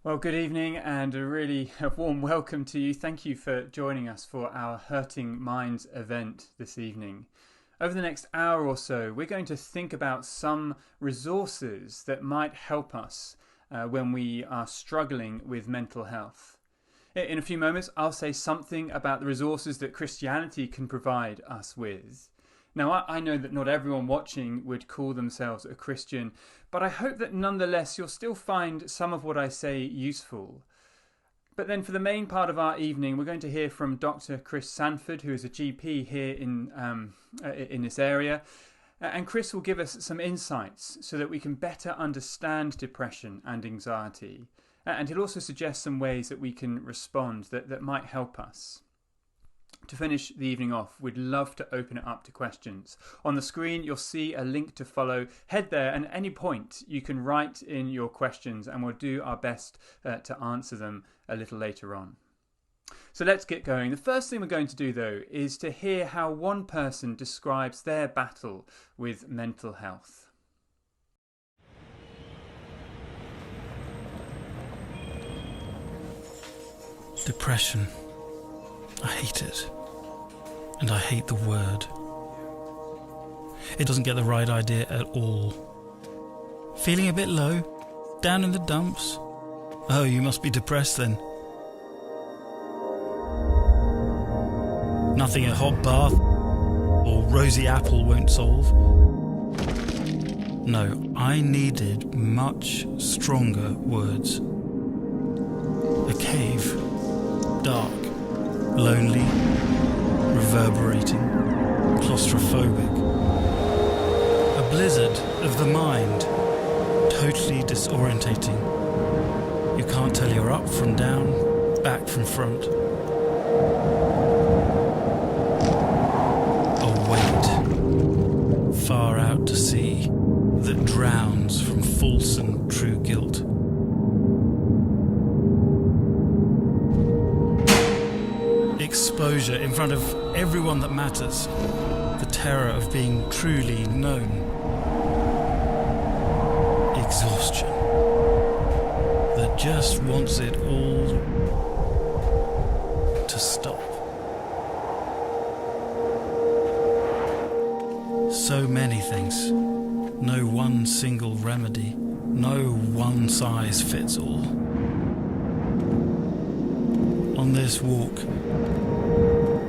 Well, good evening and a really warm welcome to you. Thank you for joining us for our Hurting Minds event this evening. Over the next hour or so, we're going to think about some resources that might help us when we are struggling with mental health. In a few moments, I'll say something about the resources that Christianity can provide us with. Now, I know that not everyone watching would call themselves a Christian, but I hope that nonetheless you'll still find some of what I say useful. But then for the main part of our evening, we're going to hear from Dr. Chris Sanford, who is a GP here in this area. And Chris will give us some insights so that we can better understand depression and anxiety. And he'll also suggest some ways that we can respond that might help us. To finish the evening off, we'd love to open it up to questions. On the screen, you'll see a link to follow. Head there, and at any point, you can write in your questions, and we'll do our best to answer them a little later on. So let's get going. The first thing we're going to do, though, is to hear how one person describes their battle with mental health. Depression. I hate it. And I hate the word. It doesn't get the right idea at all. Feeling a bit low? Down in the dumps? Oh, you must be depressed then. Nothing a hot bath or rosy apple won't solve. No, I needed much stronger words. A cave. Dark. Lonely. Reverberating. Claustrophobic. A blizzard of the mind. Totally disorientating. You can't tell you're up from down, back from front. A weight. Far out to sea that drowns from false and true guilt. Exposure in front of everyone that matters. The terror of being truly known. Exhaustion that just wants it all to stop. So many things. No one single remedy. No one size fits all. On this walk,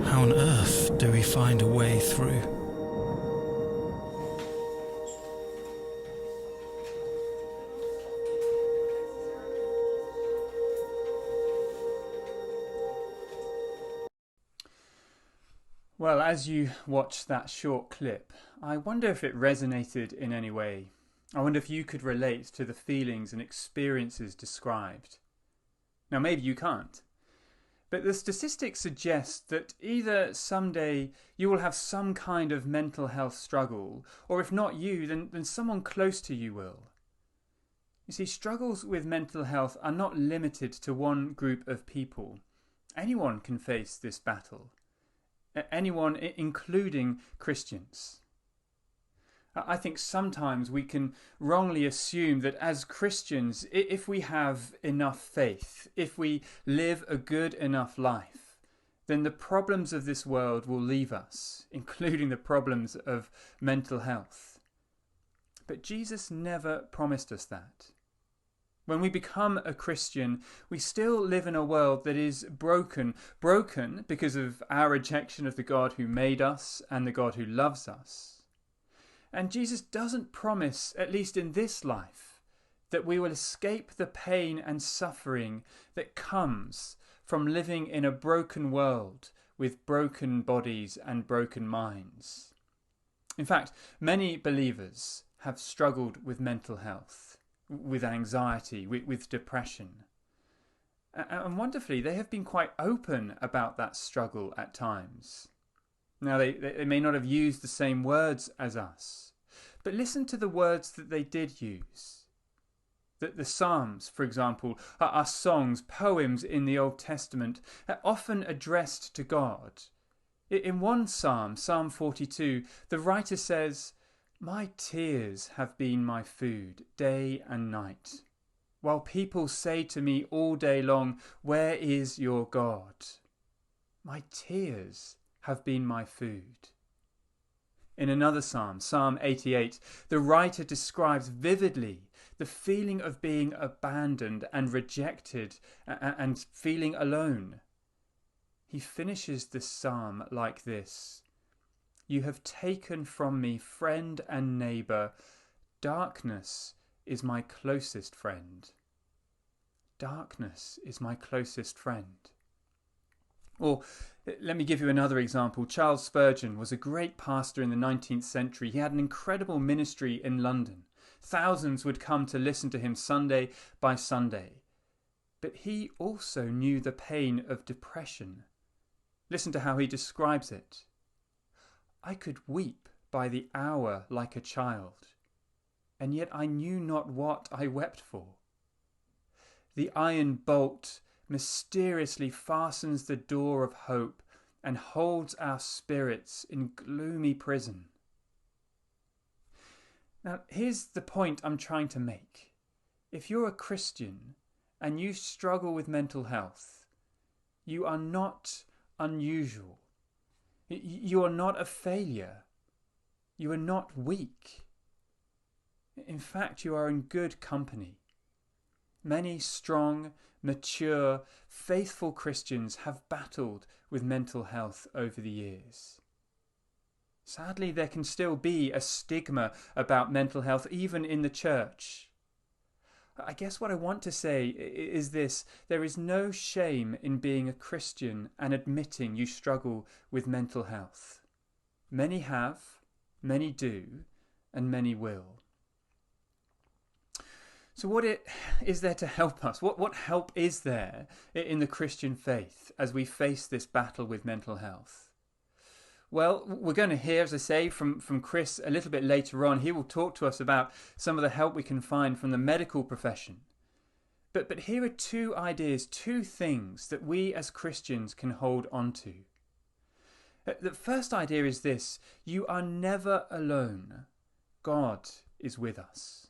how on earth do we find a way through? Well, as you watch that short clip, I wonder if it resonated in any way. I wonder if you could relate to the feelings and experiences described. Now, maybe you can't. But the statistics suggest that either someday you will have some kind of mental health struggle, or if not you, then someone close to you will. You see, struggles with mental health are not limited to one group of people. Anyone can face this battle. Anyone, including Christians. I think sometimes we can wrongly assume that as Christians, if we have enough faith, if we live a good enough life, then the problems of this world will leave us, including the problems of mental health. But Jesus never promised us that. When we become a Christian, we still live in a world that is broken. Broken because of our rejection of the God who made us and the God who loves us. And Jesus doesn't promise, at least in this life, that we will escape the pain and suffering that comes from living in a broken world with broken bodies and broken minds. In fact, many believers have struggled with mental health, with anxiety, with depression. And wonderfully, they have been quite open about that struggle at times. Now, they may not have used the same words as us, but listen to the words that they did use. The Psalms, for example, are songs, poems in the Old Testament, often addressed to God. In one psalm, Psalm 42, the writer says, "My tears have been my food day and night." while people say to me all day long, "Where is your God?" My tears have been my food. In another psalm, Psalm 88, the writer describes vividly the feeling of being abandoned and rejected and feeling alone. He finishes this psalm like this: "You have taken from me friend and neighbour. Darkness is my closest friend." Darkness is my closest friend. Or let me give you another example. Charles Spurgeon was a great pastor in the 19th century. He had an incredible ministry in London. Thousands would come to listen to him Sunday by Sunday. But he also knew the pain of depression. Listen to how he describes it. "I could weep by the hour like a child, and yet I knew not what I wept for. The iron bolt mysteriously fastens the door of hope and holds our spirits in gloomy prison." Now, here's the point I'm trying to make. If you're a Christian and you struggle with mental health, you are not unusual. You are not a failure. You are not weak. In fact, you are in good company. Many strong, mature, faithful Christians have battled with mental health over the years. Sadly, there can still be a stigma about mental health, even in the church. I guess what I want to say is this: there is no shame in being a Christian and admitting you struggle with mental health. Many have, many do, and many will. So what is there to help us? What help is there in the Christian faith as we face this battle with mental health? Well, we're going to hear, as I say, from Chris a little bit later on. He will talk to us about some of the help we can find from the medical profession. But here are two ideas, two things that we as Christians can hold on to. The first idea is this: you are never alone. God is with us.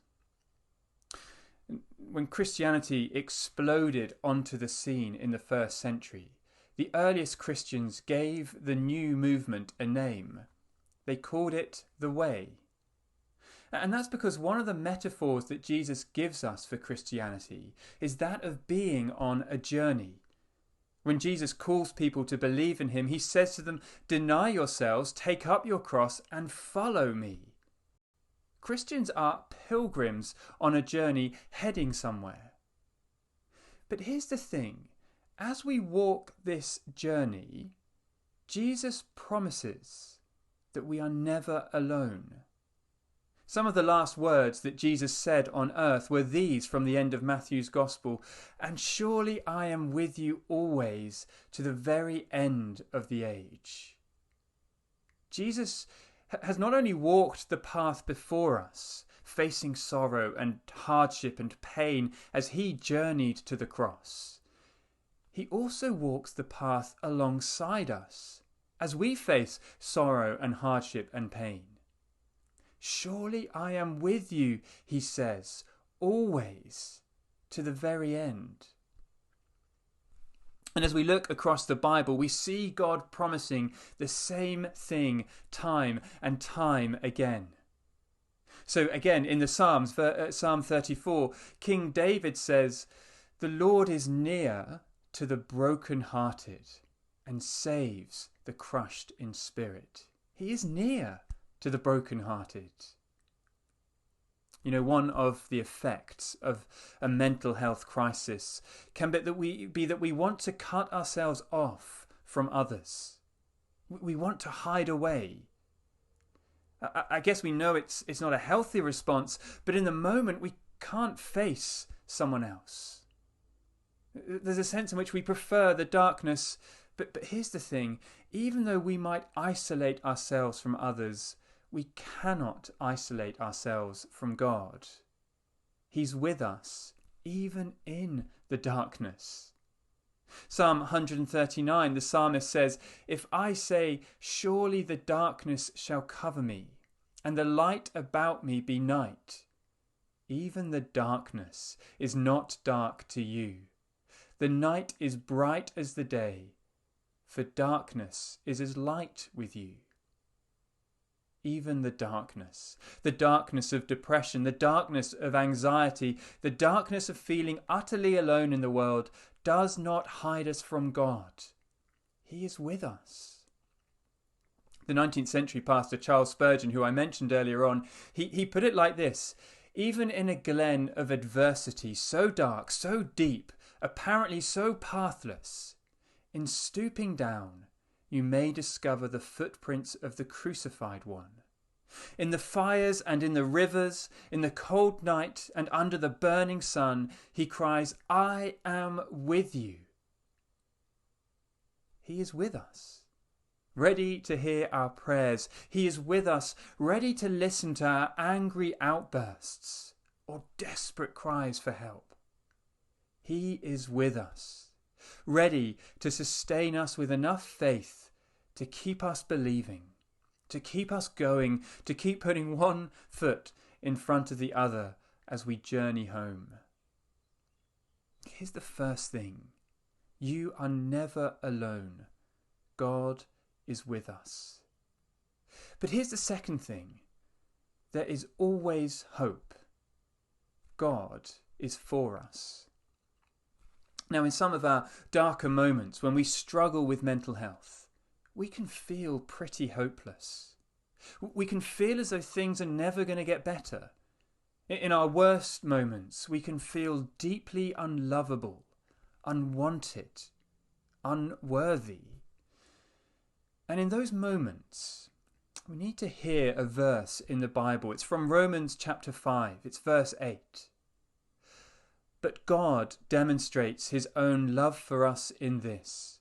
When Christianity exploded onto the scene in the first century, the earliest Christians gave the new movement a name. They called it the Way. And that's because one of the metaphors that Jesus gives us for Christianity is that of being on a journey. When Jesus calls people to believe in him, he says to them, "Deny yourselves, take up your cross, and follow me." Christians are pilgrims on a journey heading somewhere. But here's the thing: as we walk this journey, Jesus promises that we are never alone. Some of the last words that Jesus said on earth were these from the end of Matthew's Gospel: "And surely I am with you always to the very end of the age." Jesus has not only walked the path before us, facing sorrow and hardship and pain as he journeyed to the cross, he also walks the path alongside us as we face sorrow and hardship and pain. "Surely I am with you," he says, "always to the very end." And as we look across the Bible, we see God promising the same thing time and time again. So again, in the Psalms, Psalm 34, King David says, "The Lord is near to the brokenhearted and saves the crushed in spirit." He is near to the brokenhearted. You know, one of the effects of a mental health crisis can be that we want to cut ourselves off from others. We want to hide away. I guess we know it's not a healthy response, but in the moment we can't face someone else. There's a sense in which we prefer the darkness, but here's the thing: even though we might isolate ourselves from others, we cannot isolate ourselves from God. He's with us, even in the darkness. Psalm 139, the psalmist says, "If I say, surely the darkness shall cover me, and the light about me be night, even the darkness is not dark to you. The night is bright as the day, for darkness is as light with you. Even the darkness of depression, the darkness of anxiety, the darkness of feeling utterly alone in the world does not hide us from God. He is with us. The 19th century pastor Charles Spurgeon, who I mentioned earlier on, he put it like this: even in a glen of adversity so dark, so deep, apparently so pathless, in stooping down, you may discover the footprints of the crucified one. In the fires and in the rivers, in the cold night and under the burning sun, he cries, I am with you. He is with us, ready to hear our prayers. He is with us, ready to listen to our angry outbursts or desperate cries for help. He is with us, ready to sustain us with enough faith to keep us believing, to keep us going, to keep putting one foot in front of the other as we journey home. Here's the first thing. You are never alone. God is with us. But here's the second thing. There is always hope. God is for us. Now, in some of our darker moments, when we struggle with mental health, we can feel pretty hopeless. We can feel as though things are never going to get better. In our worst moments, we can feel deeply unlovable, unwanted, unworthy. And in those moments, we need to hear a verse in the Bible. It's from Romans chapter 5. It's verse 8. But God demonstrates his own love for us in this: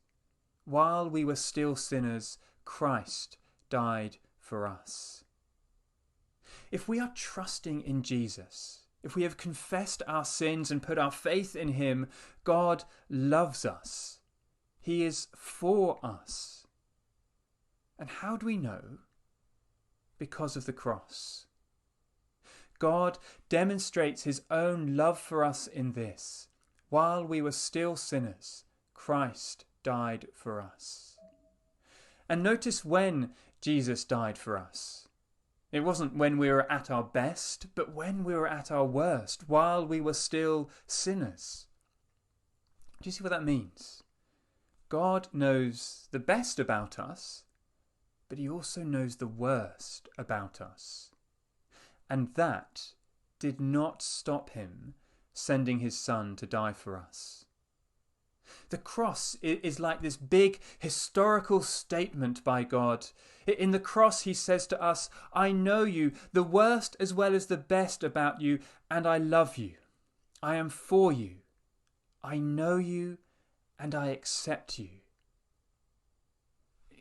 while we were still sinners, Christ died for us. If we are trusting in Jesus, if we have confessed our sins and put our faith in him, God loves us. He is for us. And how do we know? Because of the cross. God demonstrates his own love for us in this: while we were still sinners, Christ died for us. And notice when Jesus died for us. It wasn't when we were at our best, but when we were at our worst, while we were still sinners. Do you see what that means? God knows the best about us, but he also knows the worst about us. And that did not stop him sending his son to die for us. The cross is like this big historical statement by God. In the cross, he says to us, I know you, the worst as well as the best about you, and I love you. I am for you. I know you, and I accept you.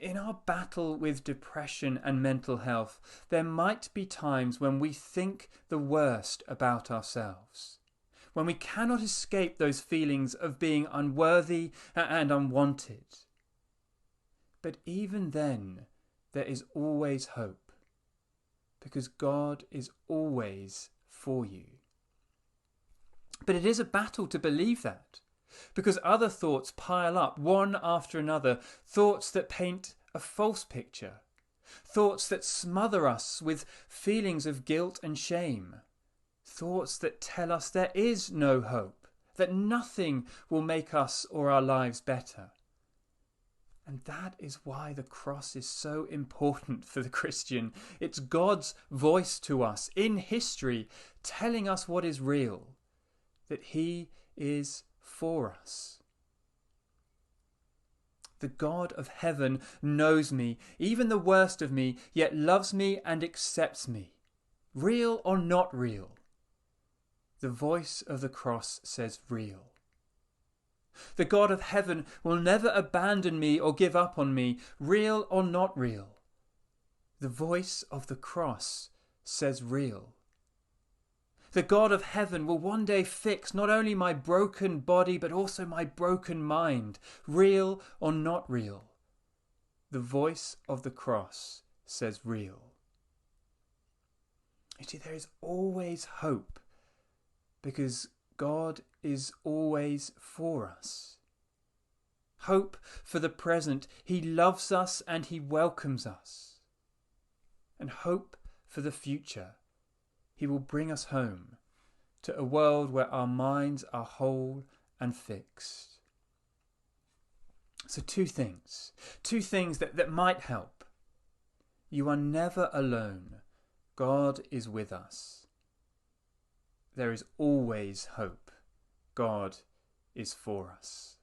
In our battle with depression and mental health, there might be times when we think the worst about ourselves, when we cannot escape those feelings of being unworthy and unwanted. But even then, there is always hope, because God is always for you. But it is a battle to believe that, because other thoughts pile up one after another, thoughts that paint a false picture, thoughts that smother us with feelings of guilt and shame, thoughts that tell us there is no hope, that nothing will make us or our lives better. And that is why the cross is so important for the Christian. It's God's voice to us in history, telling us what is real, that he is for us. The God of heaven knows me, even the worst of me, yet loves me and accepts me. Real or not real? The voice of the cross says real. The God of heaven will never abandon me or give up on me, real or not real. The voice of the cross says real. The God of heaven will one day fix not only my broken body but also my broken mind, real or not real. The voice of the cross says real. You see, there is always hope because God is always for us. Hope for the present. He loves us and he welcomes us. And hope for the future. He will bring us home to a world where our minds are whole and fixed. So two things that might help. You are never alone. God is with us. There is always hope. God is for us.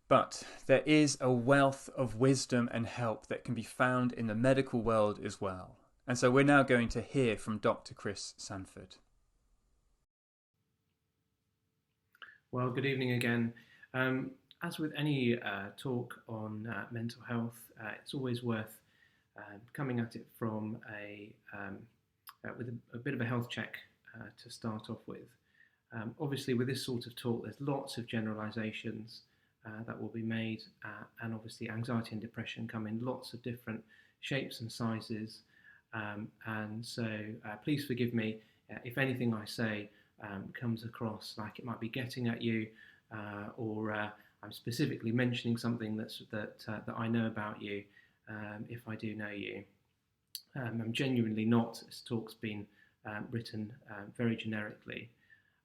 But there is a wealth of wisdom and help that can be found in the medical world as well. And so we're now going to hear from Dr. Chris Sanford. Well, good evening again. As with any talk on mental health, it's always worth coming at it from with a bit of a health check to start off with. Obviously, with this sort of talk, there's lots of generalisations that will be made, and obviously anxiety and depression come in lots of different shapes and sizes, and so please forgive me if anything I say comes across like it might be getting at you, or I'm specifically mentioning something that I know about you, if I do know you. I'm genuinely not. This talk's been written very generically.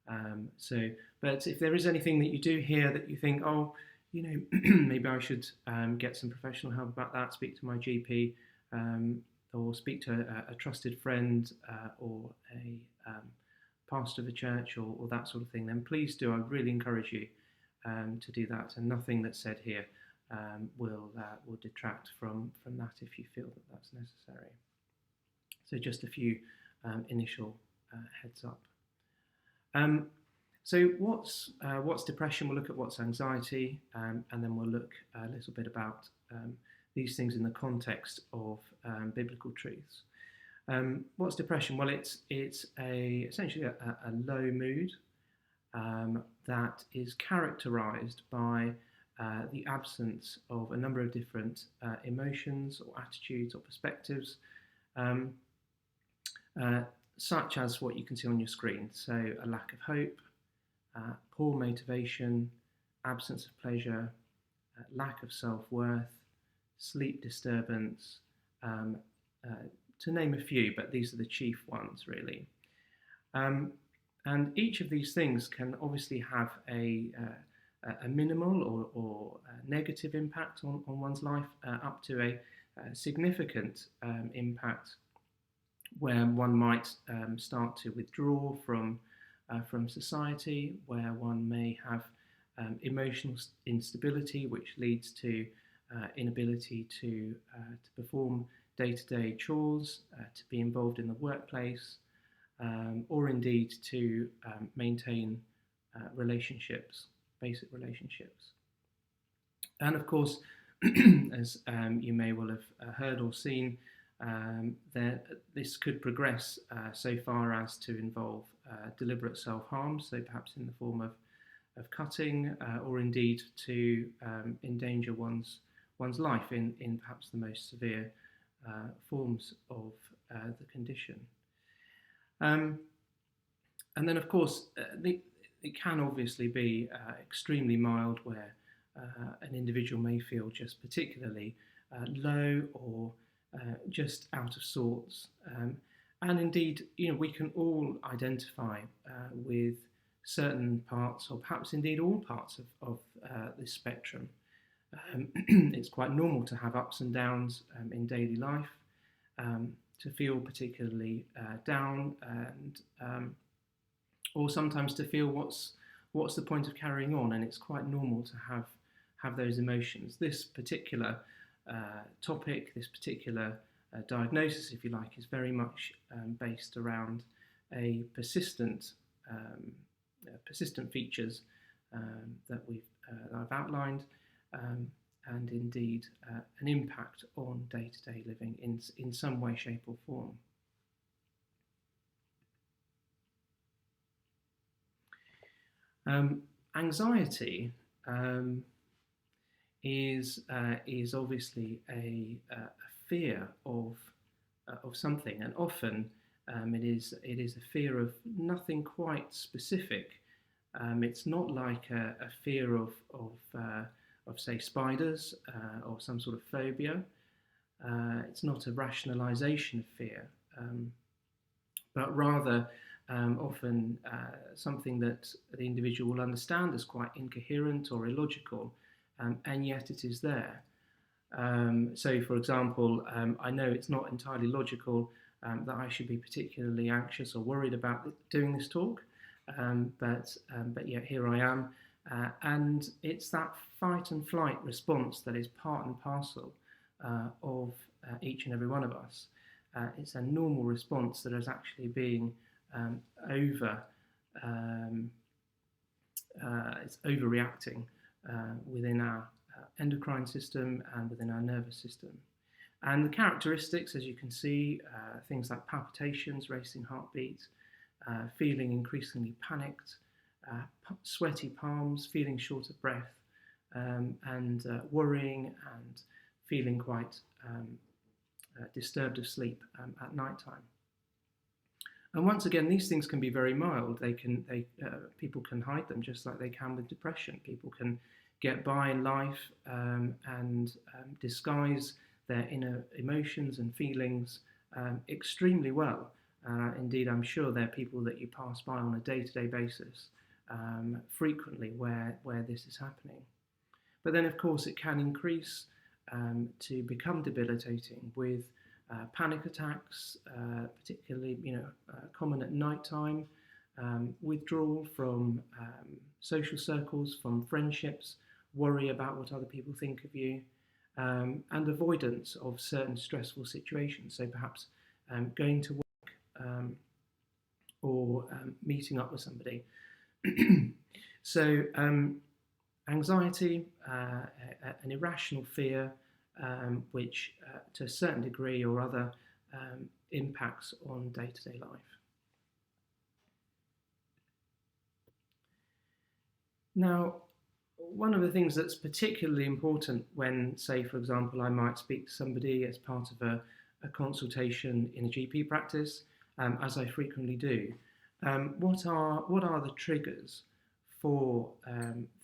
But if there is anything that you do hear that you think, oh, maybe I should get some professional help about that, speak to my GP, or speak to a trusted friend, or a pastor of a church, or that sort of thing, then please do. I really encourage you to do that, and nothing that's said here will detract from that if you feel that that's necessary. So just a few initial heads up. So what's depression? We'll look at what's anxiety, and then we'll look a little bit about these things in the context of biblical truths. What's depression? Well, it's essentially a low mood that is characterised by the absence of a number of different emotions or attitudes or perspectives, such as what you can see on your screen. So a lack of hope, poor motivation, absence of pleasure, lack of self-worth, sleep disturbance, to name a few, but these are the chief ones really. And each of these things can obviously have a minimal or negative impact on one's life, up to a significant impact where one might start to withdraw from society, where one may have emotional instability, which leads to inability to perform day-to-day chores, to be involved in the workplace, or indeed to maintain relationships, basic relationships. And of course, as you may well have heard or seen, this could progress so far as to involve deliberate self-harm, so perhaps in the form of cutting, or indeed to endanger one's life in perhaps the most severe forms of the condition. And then, of course, it can obviously be extremely mild, where an individual may feel just particularly low or just out of sorts. And indeed, we can all identify with certain parts, or perhaps indeed all parts of this spectrum. It's quite normal to have ups and downs in daily life, to feel particularly down, and or sometimes to feel what's the point of carrying on, and it's quite normal to have those emotions. This particular topic, this particular diagnosis, if you like, is very much based around a persistent features that I've outlined, and indeed an impact on day-to-day living in some way, shape or form. Anxiety is obviously a fear of something, and often It is a fear of nothing quite specific. It's not like a fear of say spiders or some sort of phobia. It's not a rationalization of fear, but rather often something that the individual will understand as quite incoherent or illogical, and yet it is there. So, for example, I know it's not entirely logical that I should be particularly anxious or worried about doing this talk, but yet here I am, and it's that fight and flight response that is part and parcel of each and every one of us. It's a normal response that is actually being it's overreacting within our endocrine system and within our nervous system. And the characteristics, as you can see, things like palpitations, racing heartbeat, feeling increasingly panicked, sweaty palms, feeling short of breath, and worrying and feeling quite disturbed of sleep at night time. And once again, these things can be very mild. People can hide them just like they can with depression. People can get by in life and disguise their inner emotions and feelings extremely well. Indeed, I'm sure there are people that you pass by on a day-to-day basis frequently where this is happening. But then, of course, it can increase to become debilitating with panic attacks, particularly common at night time, withdrawal from social circles, from friendships, worry about what other people think of you, and avoidance of certain stressful situations. So perhaps going to work or meeting up with somebody. So anxiety, an irrational fear, which to a certain degree or other impacts on day-to-day life. Now, one of the things that's particularly important when, say, for example, I might speak to somebody as part of a consultation in a GP practice, as I frequently do, what are the triggers for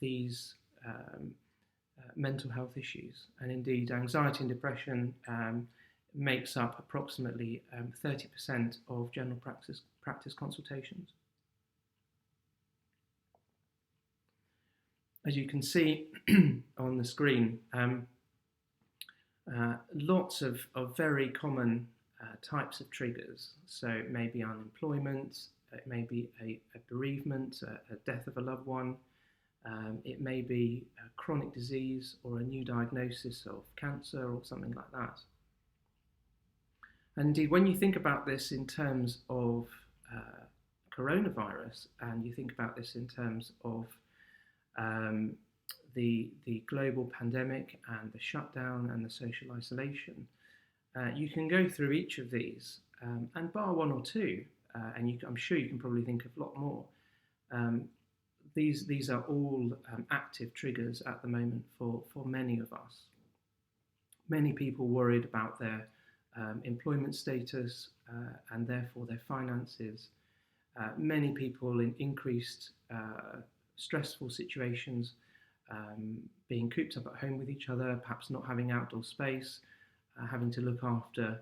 these mental health issues? And indeed, anxiety and depression makes up approximately 30% of general practice consultations. As you can see on the screen, lots of very common types of triggers. So it may be unemployment, it may be a bereavement, a death of a loved one, it may be a chronic disease or a new diagnosis of cancer or something like that. And indeed, when you think about this in terms of coronavirus, and you think about this in terms of the global pandemic and the shutdown and the social isolation, you can go through each of these, and bar one or two, and I'm sure you can probably think of a lot more. These are all active triggers at the moment for many of us. Many people worried about their employment status and therefore their finances. Many people in increased stressful situations, being cooped up at home with each other, perhaps not having outdoor space, having to look after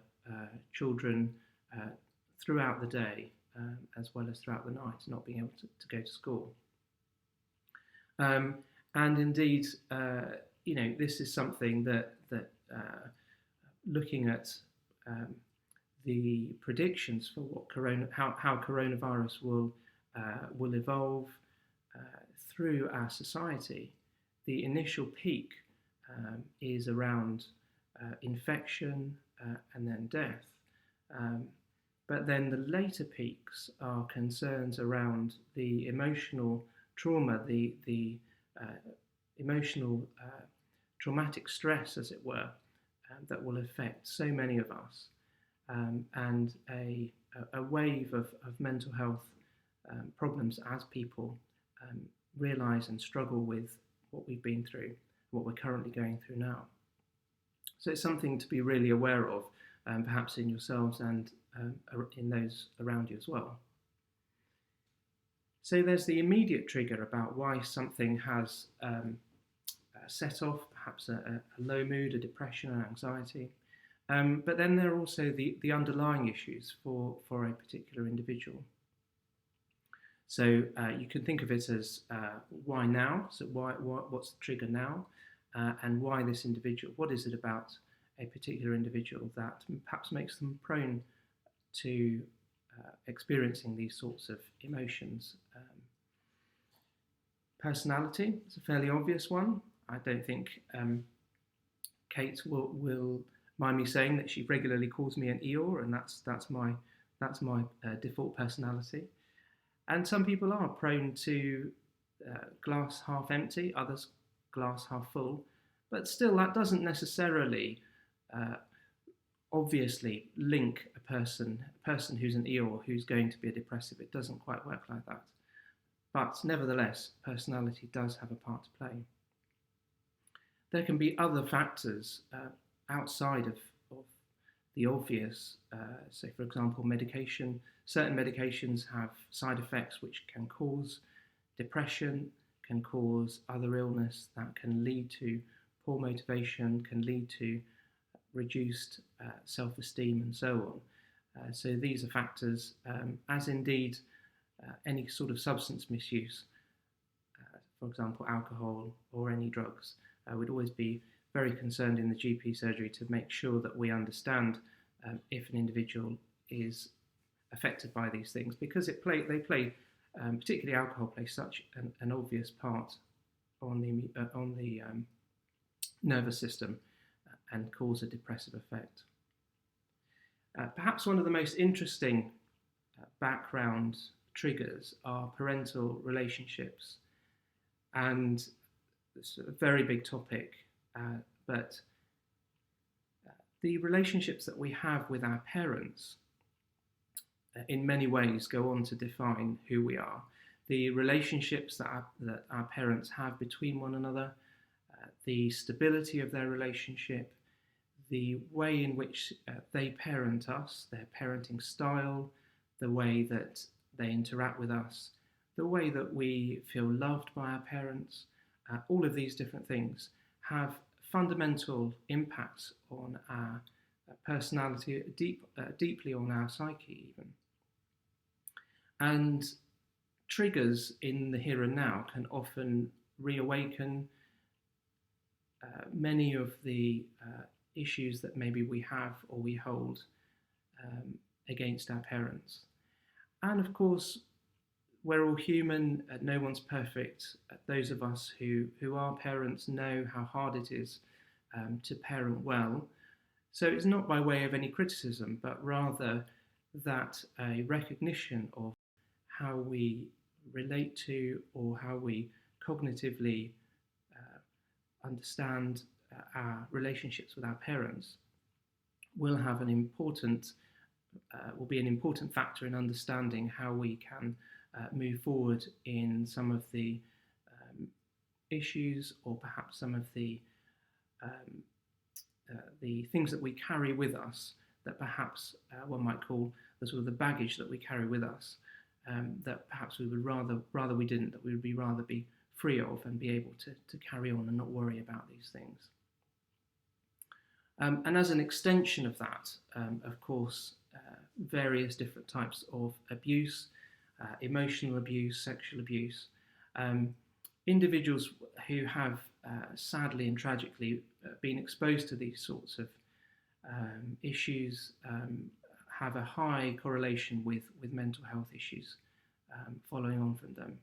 children throughout the day as well as throughout the night, not being able to go to school. And indeed, this is something that looking at the predictions for what how coronavirus will evolve through our society, the initial peak is around infection and then death. But then the later peaks are concerns around the emotional trauma, the emotional traumatic stress, as it were, that will affect so many of us, and a wave of mental health problems as people realise and struggle with what we've been through, what we're currently going through now. So it's something to be really aware of, perhaps in yourselves and in those around you as well. So there's the immediate trigger about why something has set off, perhaps a low mood, a depression, an anxiety. But then there are also the underlying issues for a particular individual. So you can think of it as why now? So what's the trigger now? And why this individual? What is it about a particular individual that perhaps makes them prone to experiencing these sorts of emotions? Personality is a fairly obvious one. I don't think Kate will mind me saying that she regularly calls me an Eeyore, and that's my default personality. And some people are prone to glass half empty, others glass half full, but still that doesn't necessarily obviously link a person who's an Eeyore who's going to be a depressive. It doesn't quite work like that. But nevertheless, personality does have a part to play. There can be other factors outside of the obvious. So, for example, medication. Certain medications have side effects which can cause depression, can cause other illness that can lead to poor motivation, can lead to reduced self-esteem and so on. So these are factors, as indeed any sort of substance misuse, for example, alcohol or any drugs. We'd always be very concerned in the GP surgery to make sure that we understand if an individual is affected by these things, because they play, particularly alcohol plays such an obvious part on the nervous system and cause a depressive effect. Perhaps one of the most interesting background triggers are parental relationships, and it's a very big topic, but the relationships that we have with our parents in many ways go on to define who we are. The relationships that our parents have between one another, the stability of their relationship, the way in which they parent us, their parenting style, the way that they interact with us, the way that we feel loved by our parents, all of these different things have fundamental impacts on our personality, deeply on our psyche even. And triggers in the here and now can often reawaken many of the issues that maybe we have or we hold against our parents. And of course, we're all human, no one's perfect. Those of us who are parents know how hard it is to parent well. So it's not by way of any criticism, but rather that a recognition of how we relate to or how we cognitively understand our relationships with our parents will have an important, will be an important factor in understanding how we can move forward in some of the issues or perhaps some of the things that we carry with us that perhaps one might call the sort of the baggage that we carry with us, that perhaps we would rather we didn't, that we would rather be free of and be able to carry on and not worry about these things. And as an extension of that, of course, various different types of abuse, emotional abuse, sexual abuse. Individuals who have sadly and tragically been exposed to these sorts of issues have a high correlation with mental health issues following on from them.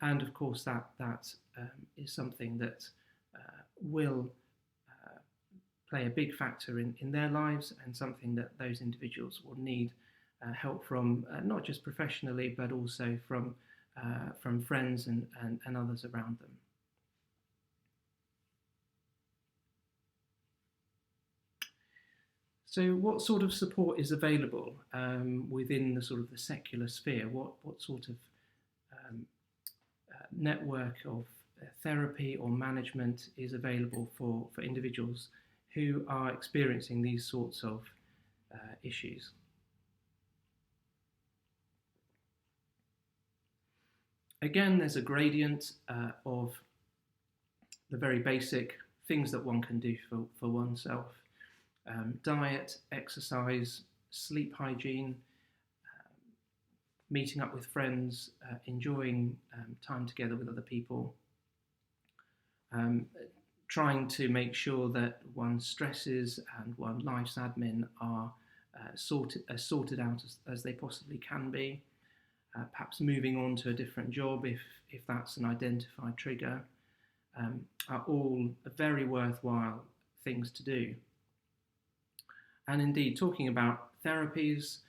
And of course that is something that will play a big factor in their lives, and something that those individuals will need help from, not just professionally, but also from friends and others around them. So what sort of support is available within the sort of the secular sphere? What sort of network of therapy or management is available for individuals who are experiencing these sorts of issues. Again, there's a gradient of the very basic things that one can do for oneself. Diet, exercise, sleep hygiene, meeting up with friends, enjoying time together with other people, trying to make sure that one's stresses and one's life's admin are sorted out as they possibly can be. Perhaps moving on to a different job if that's an identified trigger, are all very worthwhile things to do. And indeed, talking about therapies,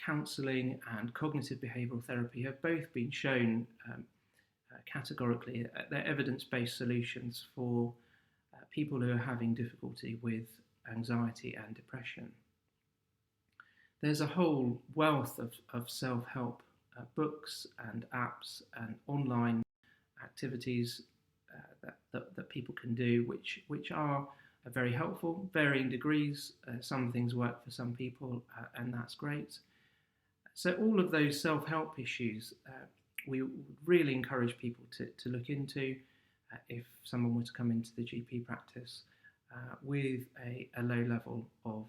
counselling and cognitive behavioural therapy have both been shown categorically they're evidence-based solutions for people who are having difficulty with anxiety and depression. There's a whole wealth of self-help books and apps and online activities that people can do, which are very helpful, varying degrees. Some things work for some people, and that's great. So all of those self-help issues, we really encourage people to look into if someone were to come into the GP practice with a low level of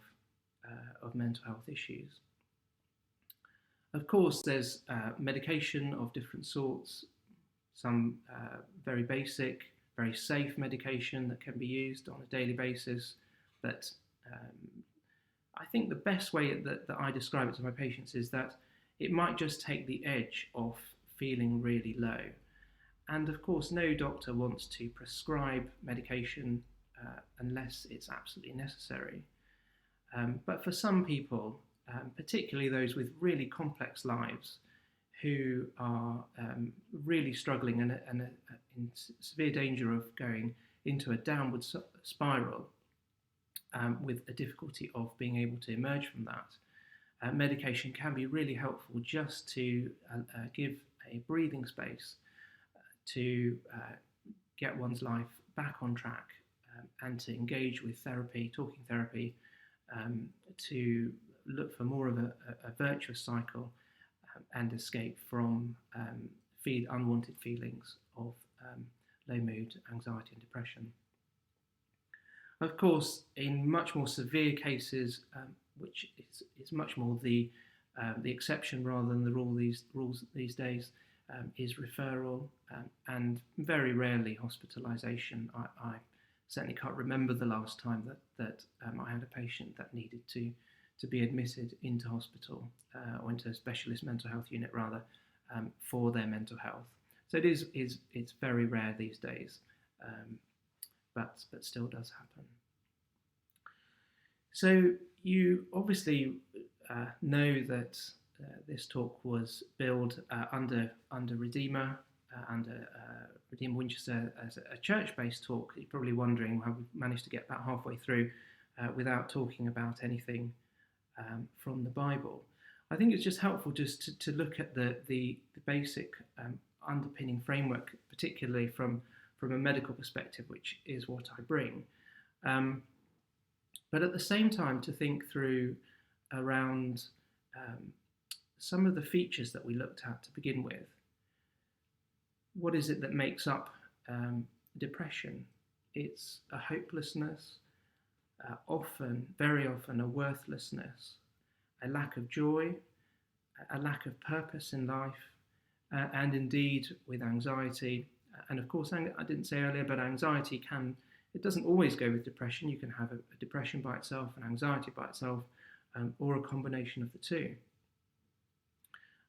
mental health issues. Of course, there's medication of different sorts, some very basic, very safe medication that can be used on a daily basis. But I think the best way that I describe it to my patients is that it might just take the edge off feeling really low. And of course, no doctor wants to prescribe medication unless it's absolutely necessary. But for some people, particularly those with really complex lives who are really struggling and in severe danger of going into a downward spiral with a difficulty of being able to emerge from that, medication can be really helpful just to give a breathing space to get one's life back on track and to engage with therapy, talking therapy, to look for more of a virtuous cycle and escape from unwanted feelings of low mood, anxiety and depression. Of course, in much more severe cases, which is much more the exception rather than the rule these days, is referral and very rarely hospitalisation. I certainly can't remember the last time that I had a patient that needed to be admitted into hospital or into a specialist mental health unit rather for their mental health. So it's very rare these days, but still does happen. So you obviously know that this talk was billed under Redeemer, under Redeemer Winchester as a church-based talk. You're probably wondering how we managed to get about halfway through without talking about anything from the Bible. I think it's just helpful just to look at the basic underpinning framework, particularly from a medical perspective, which is what I bring. But at the same time, to think through around some of the features that we looked at to begin with. What is it that makes up depression? It's a hopelessness, very often a worthlessness, a lack of joy, a lack of purpose in life, and indeed with anxiety. And of course, I didn't say earlier, but anxiety it doesn't always go with depression. You can have a depression by itself and anxiety by itself, or a combination of the two.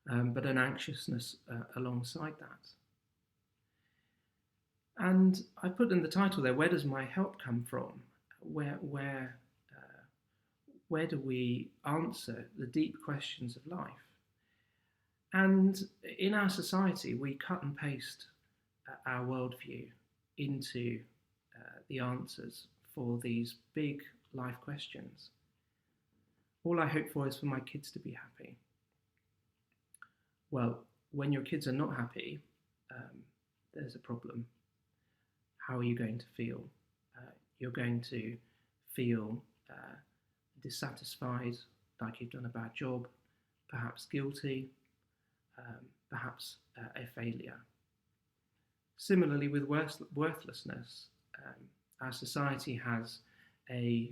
But an anxiousness alongside that. And I put in the title there, where does my help come from? Where do we answer the deep questions of life? And in our society, we cut and paste our worldview into the answers for these big life questions. All I hope for is for my kids to be happy. Well, when your kids are not happy, there's a problem. How are you going to feel? You're going to feel dissatisfied, like you've done a bad job, perhaps guilty, perhaps a failure. Similarly, with worthlessness, our society has a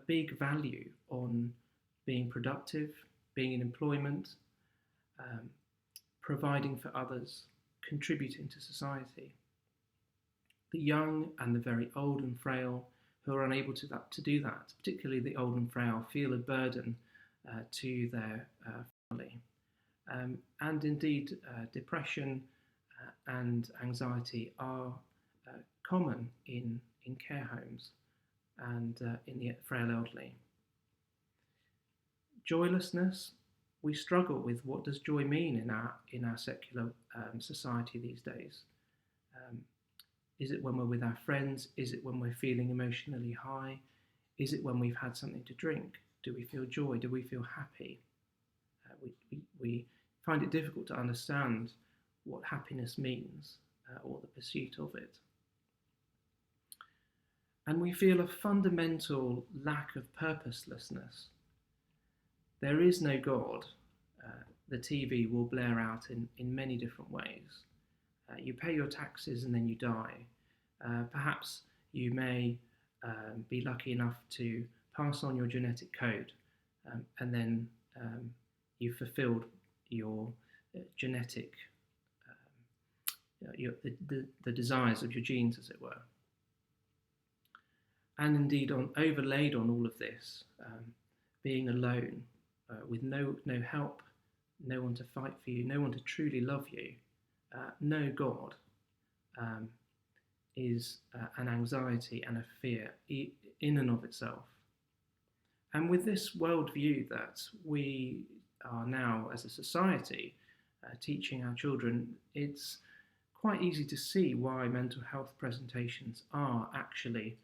big value on being productive, being in employment, providing for others, contributing to society. The young and the very old and frail who are unable to do that, particularly the old and frail, feel a burden to their family. And indeed, depression and anxiety are common in care homes and in the frail elderly. Joylessness, we struggle with what does joy mean in our secular society these days. Is it when we're with our friends? Is it when we're feeling emotionally high? Is it when we've had something to drink? Do we feel joy? Do we feel happy? We find it difficult to understand what happiness means or the pursuit of it. And we feel a fundamental lack of purposelessness. There is no God. The TV will blare out in many different ways. You pay your taxes and then you die. Perhaps you may be lucky enough to pass on your genetic code and then you've fulfilled your genetic, the desires of your genes, as it were. And indeed, overlaid on all of this, being alone, with no help, no one to fight for you, no one to truly love you, no God, is an anxiety and a fear in and of itself. And with this worldview that we are now, as a society, teaching our children, it's quite easy to see why mental health presentations are actually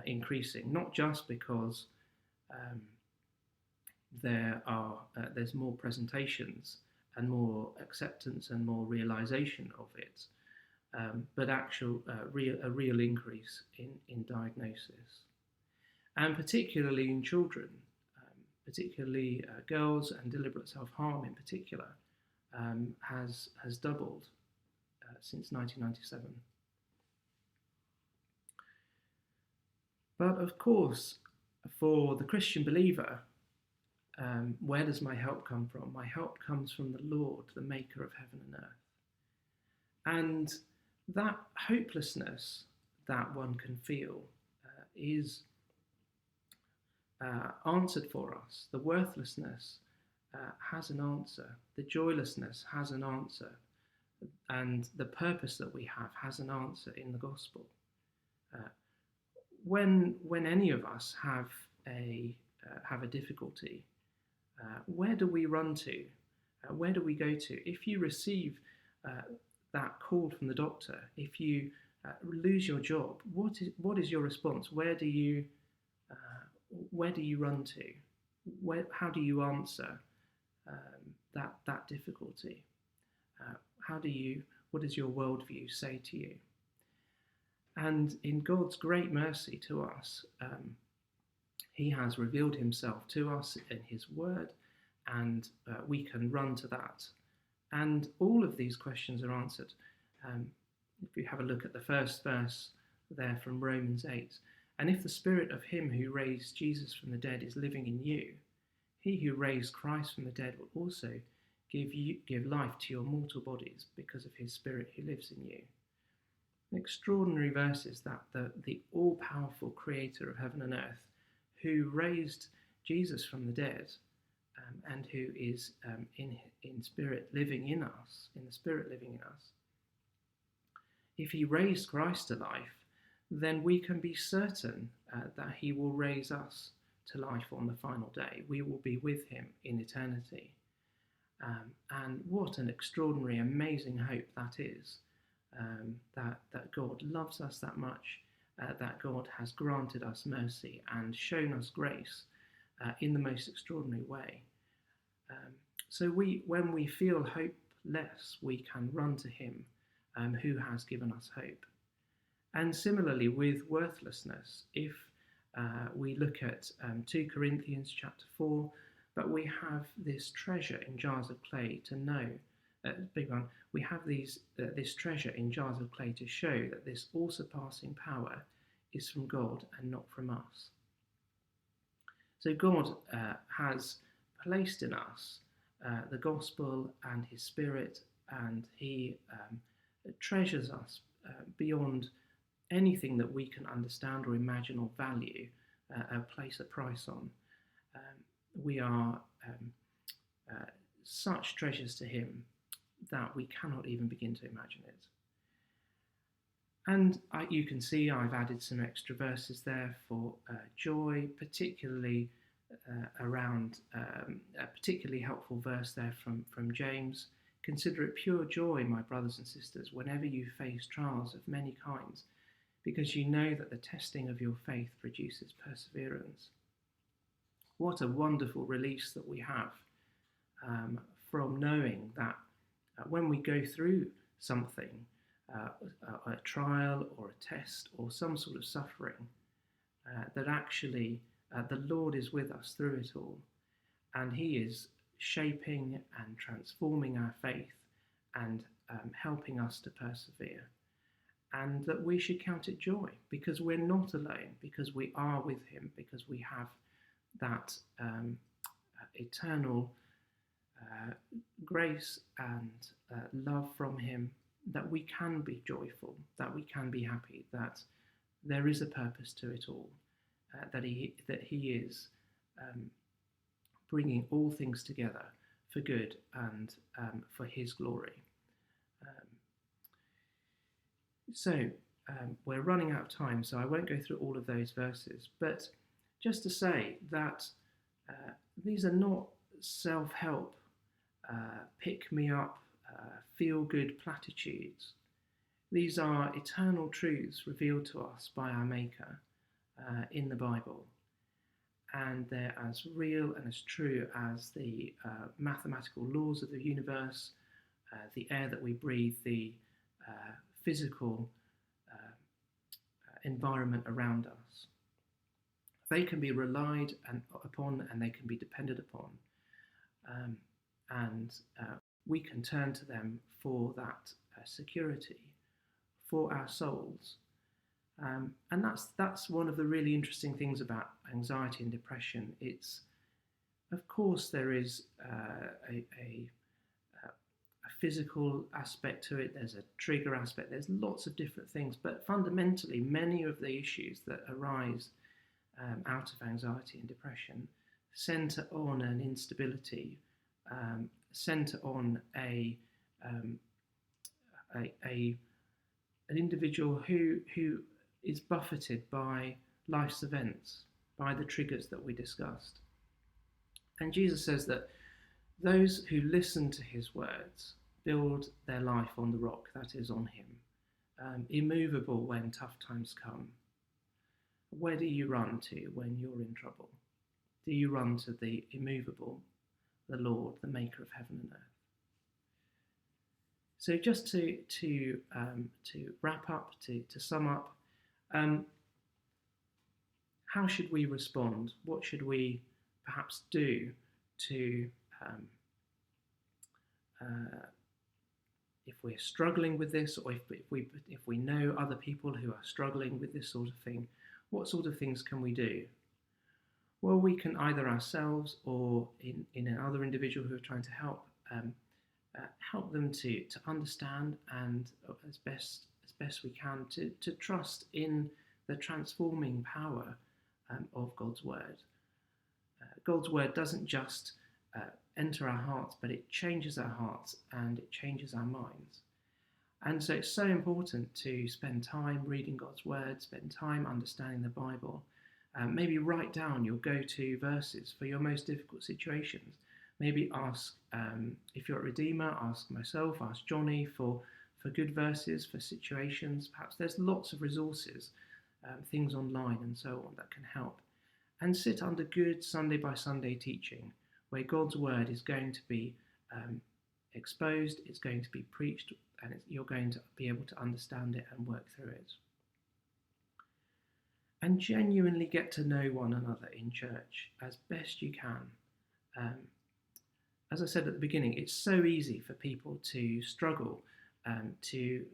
increasing, not just because there's more presentations and more acceptance and more realization of it, but a real increase in diagnosis, and particularly in children, particularly girls, and deliberate self-harm in particular has doubled since 1997. But of course, for the Christian believer, where does my help come from? My help comes from the Lord, the maker of heaven and earth. And that hopelessness that one can feel is answered for us. The worthlessness has an answer. The joylessness has an answer. And the purpose that we have has an answer in the gospel. When any of us have a difficulty, where do we run to? Where do we go to? If you receive that call from the doctor, if you lose your job, what is your response? Where do you run to? How do you answer that difficulty? What does your worldview say to you? And in God's great mercy to us, He has revealed Himself to us in His Word, and we can run to that. And all of these questions are answered. If you have a look at the first verse there from Romans 8, and if the Spirit of Him who raised Jesus from the dead is living in you, He who raised Christ from the dead will also give life to your mortal bodies because of His Spirit who lives in you. Extraordinary verses that the all-powerful creator of heaven and earth, who raised Jesus from the dead and who is in spirit living in us, in the Spirit living in us, if He raised Christ to life, then we can be certain that He will raise us to life on the final day. We will be with Him in eternity. And what an extraordinary, amazing hope that is. That God loves us that much, that God has granted us mercy and shown us grace in the most extraordinary way. So when we feel hopeless, we can run to Him who has given us hope. And similarly with worthlessness, if We look at 2 Corinthians chapter 4, but we have this treasure in jars of clay to know, big one, we have this treasure in jars of clay to show that this all-surpassing power is from God and not from us. So God has placed in us the gospel and his spirit, and he treasures us beyond anything that we can understand or imagine or value, place a price on. We are such treasures to him that we cannot even begin to imagine it. And you can see I've added some extra verses there for joy, particularly around a particularly helpful verse there from James. Consider it pure joy, my brothers and sisters, whenever you face trials of many kinds, because you know that the testing of your faith produces perseverance. What a wonderful release that we have from knowing that when we go through something, a trial or a test or some sort of suffering, that actually the Lord is with us through it all, and he is shaping and transforming our faith and helping us to persevere. And that we should count it joy because we're not alone, because we are with him, because we have that eternal grace and love from him, that we can be joyful, that we can be happy, that there is a purpose to it all, that he is bringing all things together for good and for his glory. So we're running out of time, so I won't go through all of those verses, but just to say that these are not self-help, pick-me-up, feel-good platitudes. These are eternal truths revealed to us by our Maker in the Bible, and they're as real and as true as the mathematical laws of the universe, the air that we breathe, the physical environment around us. They can be relied upon and they can be depended upon, and we can turn to them for that security for our souls. And that's one of the really interesting things about anxiety and depression. It's, of course, there is a physical aspect to it, there's a trigger aspect, there's lots of different things, but fundamentally many of the issues that arise out of anxiety and depression centre on an instability, centre on an individual who is buffeted by life's events, by the triggers that we discussed. And Jesus says that those who listen to his words build their life on the rock, that is on him, immovable when tough times come. Where do you run to when you're in trouble? Do you run to the immovable, the Lord, the maker of heaven and earth? So just to wrap up, to sum up, how should we respond? What should we perhaps do to, if we're struggling with this, or if we know other people who are struggling with this sort of thing, what sort of things can we do? Well, we can either ourselves or in another individual who are trying to help them to understand and as best we can to trust in the transforming power of God's word. God's word doesn't just enter our hearts, but it changes our hearts and it changes our minds. And so it's so important to spend time reading God's word, spend time understanding the Bible. Maybe write down your go-to verses for your most difficult situations. Maybe ask, if you're a Redeemer, ask myself, ask Johnny for good verses, for situations. Perhaps there's lots of resources, things online and so on that can help. And sit under good Sunday by Sunday teaching, where God's word is going to be exposed, it's going to be preached, and you're going to be able to understand it and work through it. and genuinely get to know one another in church as best you can. As I said at the beginning, it's so easy for people to struggle to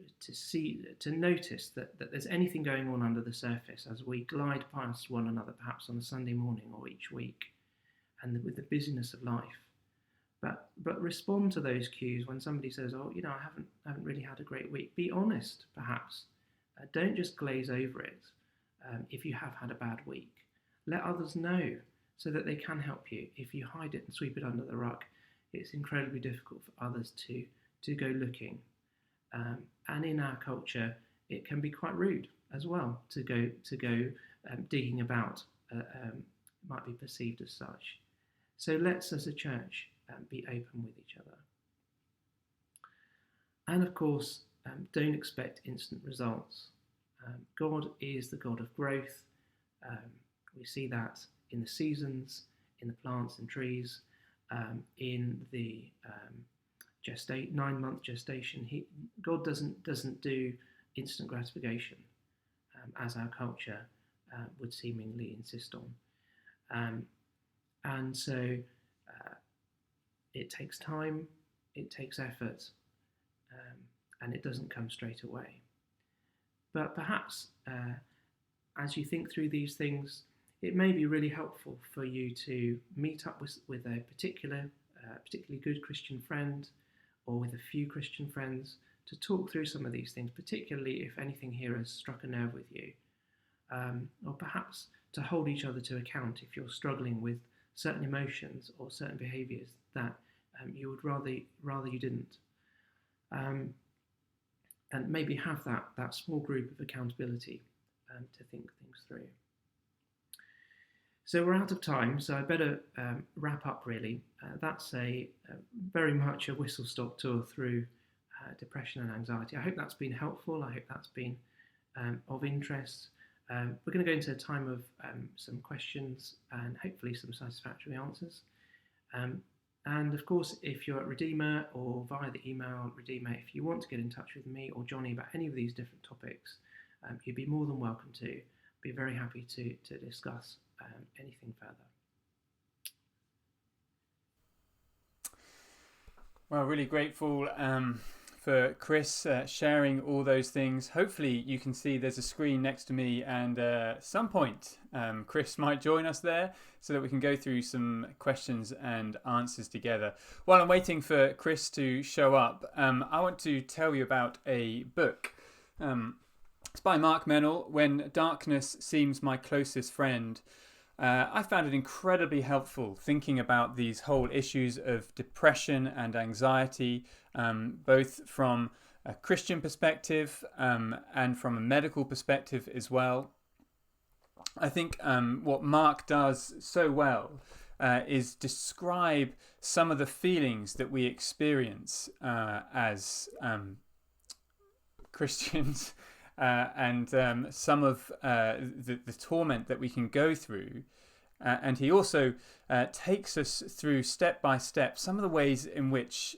notice that there's anything going on under the surface as we glide past one another, perhaps on a Sunday morning or each week, and with the busyness of life. But respond to those cues when somebody says, "Oh, I haven't really had a great week." Be honest, perhaps. Don't just glaze over it. If you have had a bad week, let others know so that they can help you. If you hide it and sweep it under the rug, it's incredibly difficult for others to go looking. And in our culture, it can be quite rude as well to go digging about. Might be perceived as such. So let's, as a church, be open with each other. And of course, don't expect instant results. God is the God of growth. We see that in the seasons, in the plants and trees, in the 9-month gestation. God doesn't do instant gratification, as our culture would seemingly insist on. And so it takes time, it takes effort, and it doesn't come straight away. But perhaps as you think through these things, it may be really helpful for you to meet up with a particularly good Christian friend, or with a few Christian friends, to talk through some of these things, particularly if anything here has struck a nerve with you. Or perhaps to hold each other to account if you're struggling with certain emotions or certain behaviours that you would rather you didn't. And maybe have that small group of accountability to think things through. So we're out of time, so I better wrap up really. That's very much a whistle-stop tour through depression and anxiety. I hope that's been helpful. I hope that's been of interest. We're going to go into a time of some questions and hopefully some satisfactory answers. And of course, if you're at Redeemer or via the email Redeemer, if you want to get in touch with me or Johnny about any of these different topics, you'd be more than welcome to. Be very happy to discuss anything further. Well, really grateful for Chris sharing all those things. Hopefully you can see there's a screen next to me, and at some point Chris might join us there so that we can go through some questions and answers together. While I'm waiting for Chris to show up, I want to tell you about a book. It's by Mark Meynell, When Darkness Seems My Closest Friend. I found it incredibly helpful thinking about these whole issues of depression and anxiety, both from a Christian perspective and from a medical perspective as well. I think what Mark does so well is describe some of the feelings that we experience as Christians and some of the torment that we can go through. And he also takes us through step by step some of the ways in which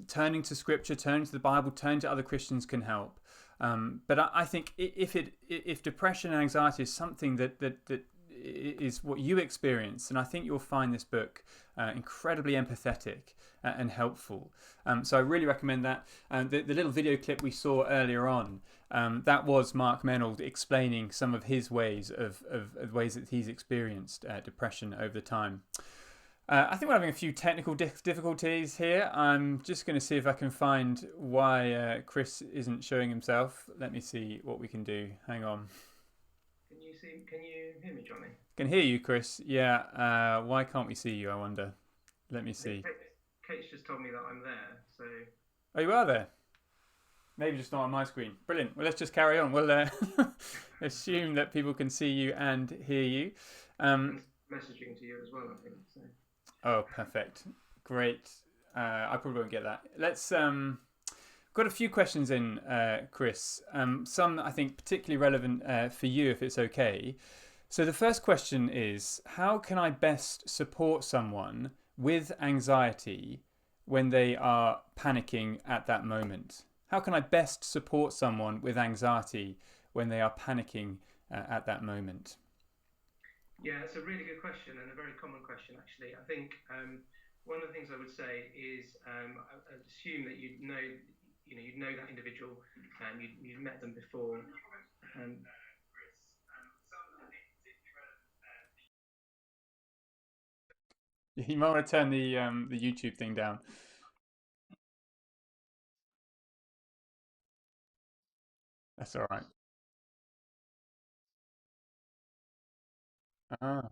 turning to Scripture, turning to the Bible, turning to other Christians can help. But I think if depression and anxiety is something that is what you experience, and I think you'll find this book incredibly empathetic and helpful. So I really recommend that. The little video clip we saw earlier on, that was Mark Meynell explaining some of his ways of ways that he's experienced depression over the time. I think we're having a few technical difficulties here. I'm just going to see if I can find why Chris isn't showing himself. Let me see what we can do. Hang on. Can you hear me, Johnny? Can hear you, Chris. Yeah. Why can't we see you, I wonder? Let me see. Kate's just told me that I'm there, so... Oh, you are there? Maybe just not on my screen. Brilliant. Well, let's just carry on. We'll assume that people can see you and hear you. Messaging to you as well, I think. So. Oh, perfect. Great. I probably won't get that. Let's... got a few questions in, Chris. Some, I think, particularly relevant for you, if it's okay. So the first question is, how can I best support someone with anxiety when they are panicking at that moment? How can I best support someone with anxiety when they are panicking at that moment? Yeah, it's a really good question and a very common question, actually. I think one of the things I would say is I assume that you know that individual and you've met them before. Um, You might want to turn the YouTube thing down. That's all right. Ah.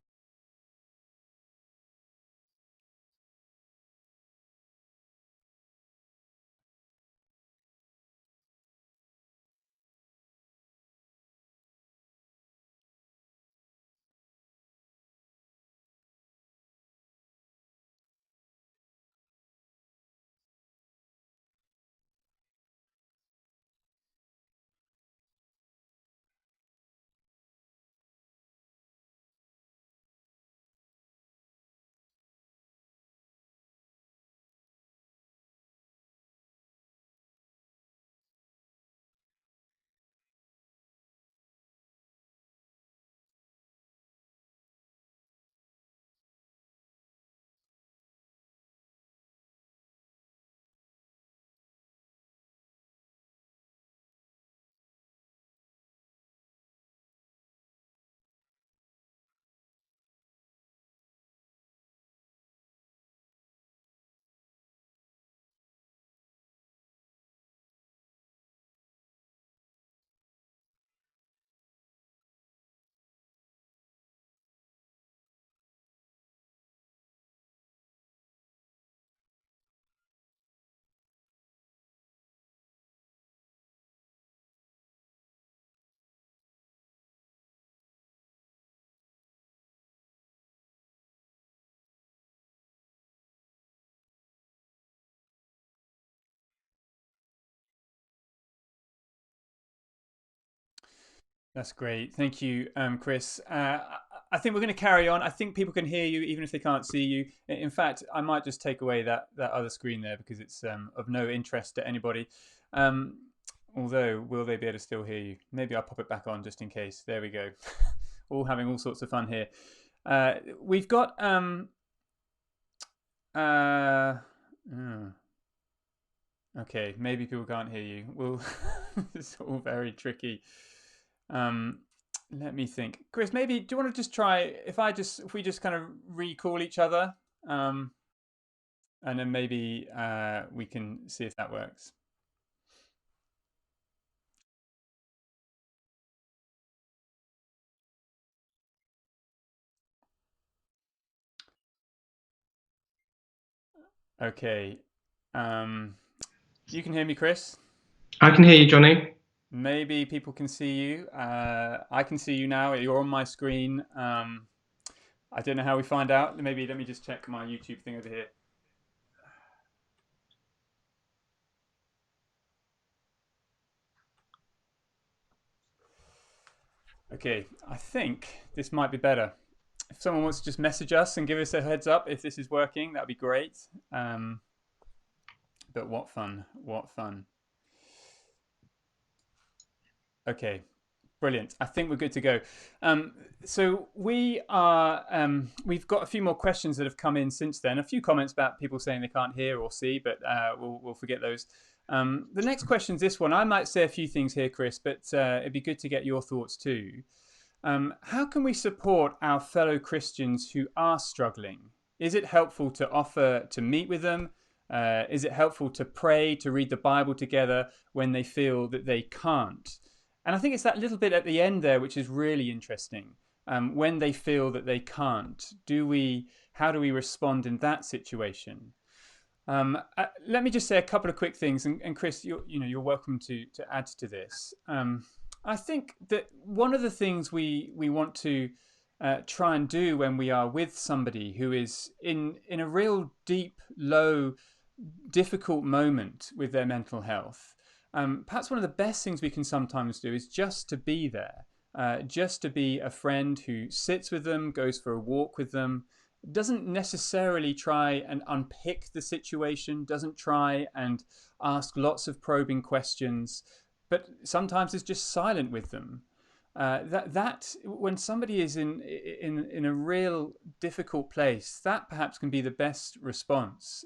That's great. Thank you, Chris. I think we're going to carry on. I think people can hear you even if they can't see you. In fact, I might just take away that other screen there because it's of no interest to anybody. Um, Although, will they be able to still hear you? Maybe I'll pop it back on just in case. There we go. All having all sorts of fun here. We've got. Oh, okay, maybe people can't hear you. Well, it's all very tricky. Um, Let me think. Chris, maybe do you want to just try if we just kind of recall each other, um, and then maybe we can see if that works. Okay. Um, you can hear me, Chris. I can hear you, Johnny. Maybe people can see you. I can see you now. You're on my screen. I don't know how we find out. Maybe let me just check my YouTube thing over here. Okay, I think this might be better. If someone wants to just message us and give us a heads up if this is working, that'd be great. Um, but what fun! What fun! Okay, brilliant. I think we're good to go. So we've got a few more questions that have come in since then. A few comments about people saying they can't hear or see, but we'll forget those. The next question is this one. I might say a few things here, Chris, but it'd be good to get your thoughts too. How can we support our fellow Christians who are struggling? Is it helpful to offer to meet with them? Is it helpful to pray, to read the Bible together when they feel that they can't? And I think it's that little bit at the end there which is really interesting. When they feel that they can't, how do we respond in that situation? Let me just say a couple of quick things, and Chris, you're welcome to add to this. I think that one of the things we want to try and do when we are with somebody who is in a real deep, low, difficult moment with their mental health, perhaps one of the best things we can sometimes do is just to be there, just to be a friend who sits with them, goes for a walk with them, doesn't necessarily try and unpick the situation, doesn't try and ask lots of probing questions, but sometimes is just silent with them. that when somebody is in a real difficult place, that perhaps can be the best response.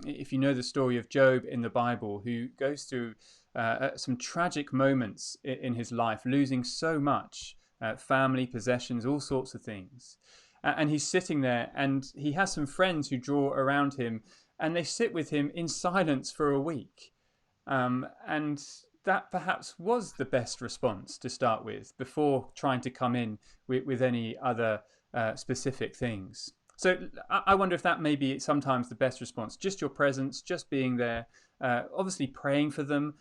If you know the story of Job in the Bible, who goes through some tragic moments in his life, losing so much, family, possessions, all sorts of things. And he's sitting there, and he has some friends who draw around him, and they sit with him in silence for a week. And that perhaps was the best response to start with, before trying to come in with any other specific things. So I wonder if that may be sometimes the best response, just your presence, just being there, obviously praying for them,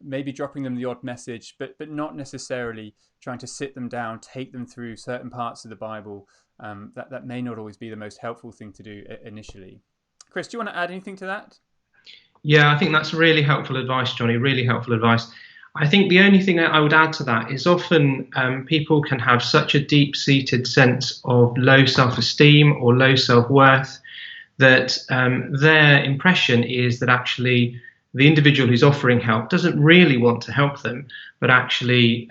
maybe dropping them the odd message, but not necessarily trying to sit them down, take them through certain parts of the Bible. That may not always be the most helpful thing to do initially. Chris, do you want to add anything to that? Yeah, I think that's really helpful advice, Johnny, really helpful advice. I think the only thing that I would add to that is often people can have such a deep-seated sense of low self-esteem or low self-worth that their impression is that actually the individual who's offering help doesn't really want to help them, but actually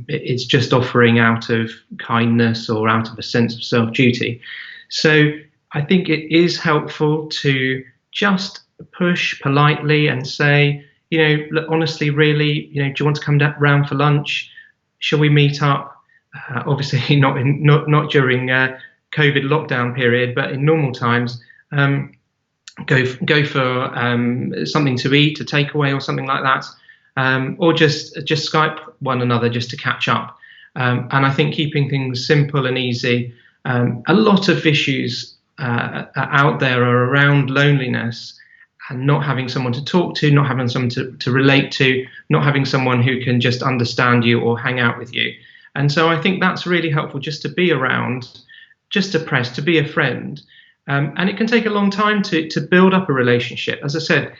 it's just offering out of kindness or out of a sense of self-duty. So I think it is helpful to just push politely and say, look, honestly, really, do you want to come round for lunch? Shall we meet up? Obviously, not during COVID lockdown period, but in normal times, go for something to eat, a takeaway or something like that, or just Skype one another just to catch up. And I think keeping things simple and easy. A lot of issues out there are around loneliness and not having someone to talk to, not having someone to relate to, not having someone who can just understand you or hang out with you. And so I think that's really helpful, just to be around, just to press, to be a friend. And it can take a long time to build up a relationship. As I said,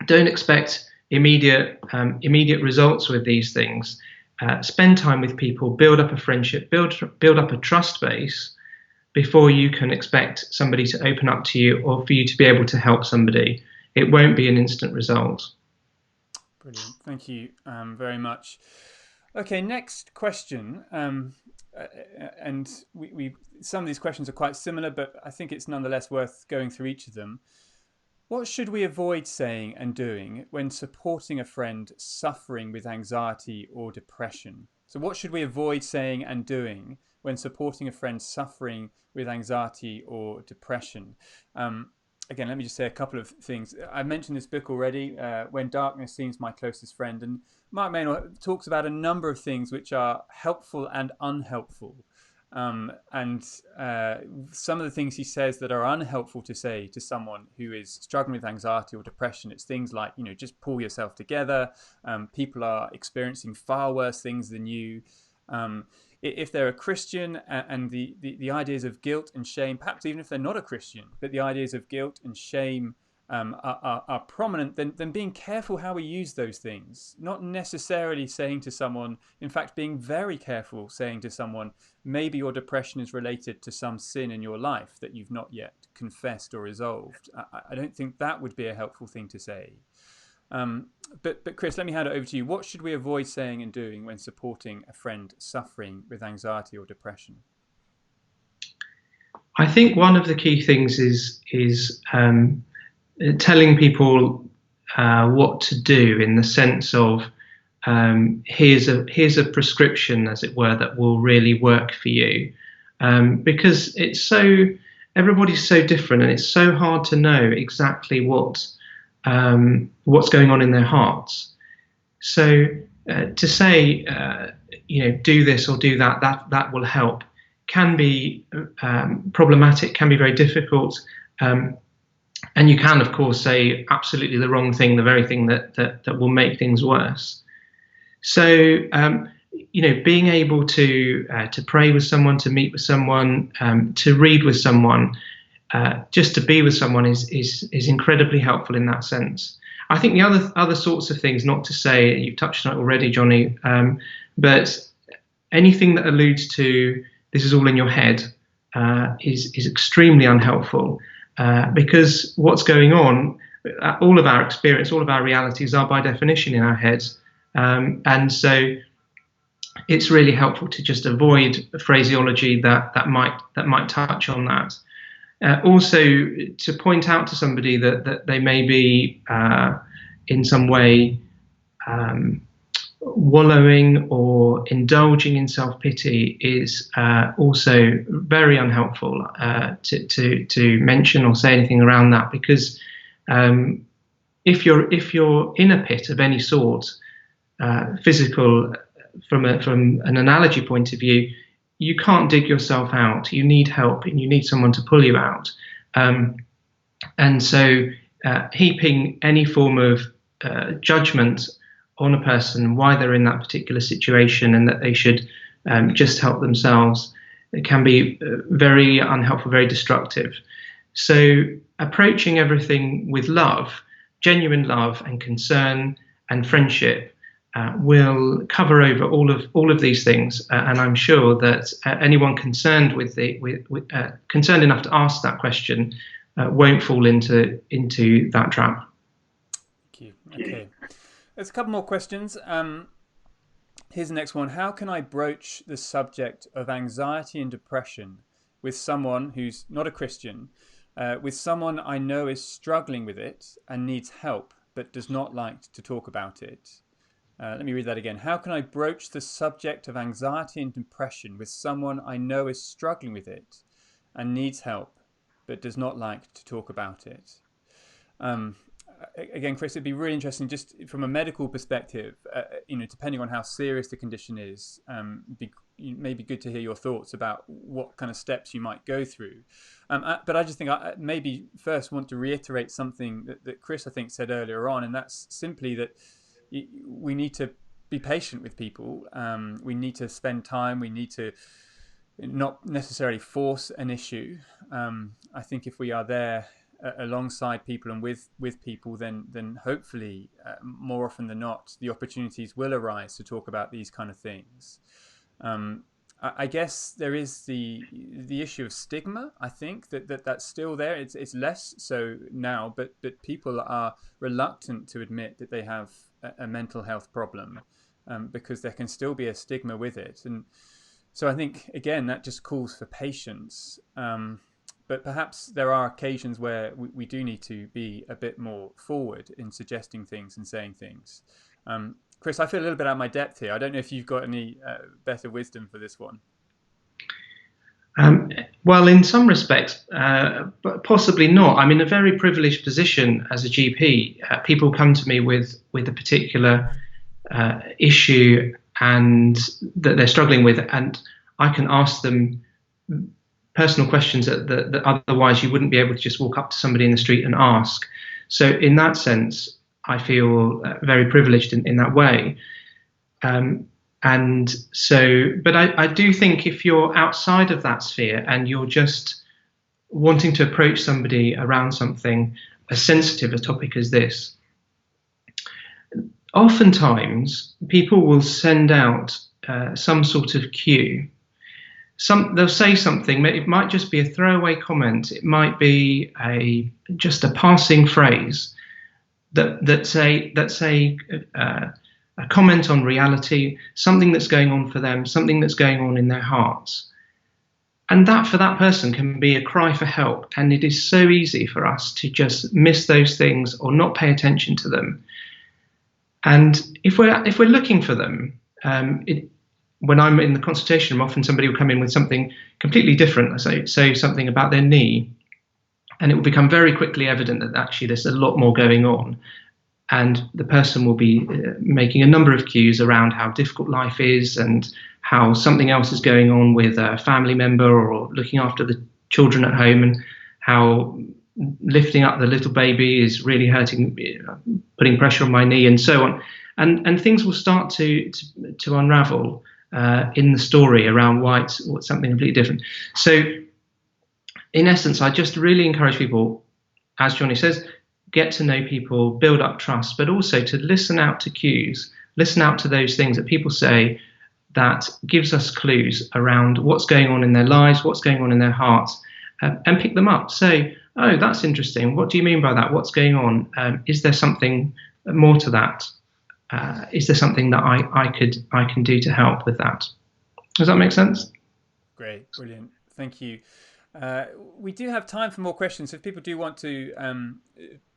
don't expect immediate results with these things. Spend time with people, build up a friendship, build up a trust base before you can expect somebody to open up to you or for you to be able to help somebody. It won't be an instant result. Brilliant. Thank you very much. Okay, next question. And we some of these questions are quite similar, but I think it's nonetheless worth going through each of them. What should we avoid saying and doing when supporting a friend suffering with anxiety or depression? So what should we avoid saying and doing when supporting a friend suffering with anxiety or depression? Again, let me just say a couple of things. I mentioned this book already, When Darkness Seems My Closest Friend, and Mark Meynell talks about a number of things which are helpful and unhelpful. And some of the things he says that are unhelpful to say to someone who is struggling with anxiety or depression, it's things like, just pull yourself together. People are experiencing far worse things than you. If they're a Christian and the ideas of guilt and shame, perhaps even if they're not a Christian, but the ideas of guilt and shame are prominent, then being careful how we use those things. Not necessarily saying to someone, in fact, being very careful saying to someone, maybe your depression is related to some sin in your life that you've not yet confessed or resolved. I don't think that would be a helpful thing to say. But Chris, let me hand it over to you. What should we avoid saying and doing when supporting a friend suffering with anxiety or depression? I think one of the key things is telling people what to do, in the sense of here's a prescription, as it were, that will really work for you, because everybody's so different, and it's so hard to know exactly what's going on in their hearts. So to say, do this or do that will help, can be problematic, can be very difficult. And you can, of course, say absolutely the wrong thing, the very thing that will make things worse. So, being able to pray with someone, to meet with someone, to read with someone, just to be with someone is incredibly helpful in that sense. I think the other sorts of things, not to say, you've touched on it already, Johnny, but anything that alludes to this is all in your head is extremely unhelpful, because what's going on, all of our experience, all of our realities are by definition in our heads, and so it's really helpful to just avoid phraseology that might touch on that. Also, to point out to somebody that they may be in some way wallowing or indulging in self-pity is also very unhelpful to mention or say anything around that, because if you're in a pit of any sort, physical, from an analogy point of view, you can't dig yourself out. You need help, and you need someone to pull you out. And so heaping any form of judgment on a person, why they're in that particular situation, and that they should just help themselves, it can be very unhelpful, very destructive. So approaching everything with love, genuine love and concern and friendship, will cover over all of these things, and I'm sure that anyone concerned concerned enough to ask that question won't fall into that trap. Thank you. Okay, there's a couple more questions. Here's the next one. How can I broach the subject of anxiety and depression with someone who's not a Christian, with someone I know is struggling with it and needs help but does not like to talk about it? Let me read that again. How can I broach the subject of anxiety and depression with someone I know is struggling with it and needs help but does not like to talk about it? Again, Chris, it'd be really interesting, just from a medical perspective, depending on how serious the condition is, it may be good to hear your thoughts about what kind of steps you might go through. But I just think I maybe first want to reiterate something that Chris, I think, said earlier on, and that's simply that we need to be patient with people. We need to spend time. We need to not necessarily force an issue. I think if we are there alongside people and with people, then hopefully more often than not, the opportunities will arise to talk about these kind of things. I guess there is the issue of stigma. I think that's still there. It's less so now, but people are reluctant to admit that they have a mental health problem, because there can still be a stigma with it. And so I think, again, that just calls for patience. But perhaps there are occasions where we do need to be a bit more forward in suggesting things and saying things. Chris, I feel a little bit out of my depth here. I don't know if you've got any better wisdom for this one. Well, in some respects, but possibly not. I'm in a very privileged position as a GP. People come to me with a particular issue and that they're struggling with, and I can ask them personal questions that otherwise you wouldn't be able to just walk up to somebody in the street and ask. So in that sense, I feel very privileged in that way. And so, but I do think if you're outside of that sphere and you're just wanting to approach somebody around something as sensitive a topic as this, oftentimes people will send out some sort of cue. They'll say something. It might just be a throwaway comment. It might be just a passing phrase that's a comment on reality, something that's going on for them, something that's going on in their hearts. And that for that person can be a cry for help. And it is so easy for us to just miss those things or not pay attention to them. And if we're looking for them, when I'm in the consultation room, often somebody will come in with something completely different, say something about their knee, and it will become very quickly evident that actually there's a lot more going on. And the person will be making a number of cues around how difficult life is and how something else is going on with a family member or looking after the children at home, and how lifting up the little baby is really hurting, putting pressure on my knee, and so on. And things will start to unravel in the story around why it's something completely different. So in essence, I just really encourage people, as Johnny says, get to know people, build up trust, but also to listen out to cues, listen out to those things that people say that gives us clues around what's going on in their lives, what's going on in their hearts, and pick them up. Say, oh, that's interesting. What do you mean by that? What's going on? Is there something more to that? is there something that I can do to help with that? Does that make sense? Great, brilliant. Thank you. We do have time for more questions. So if people do want to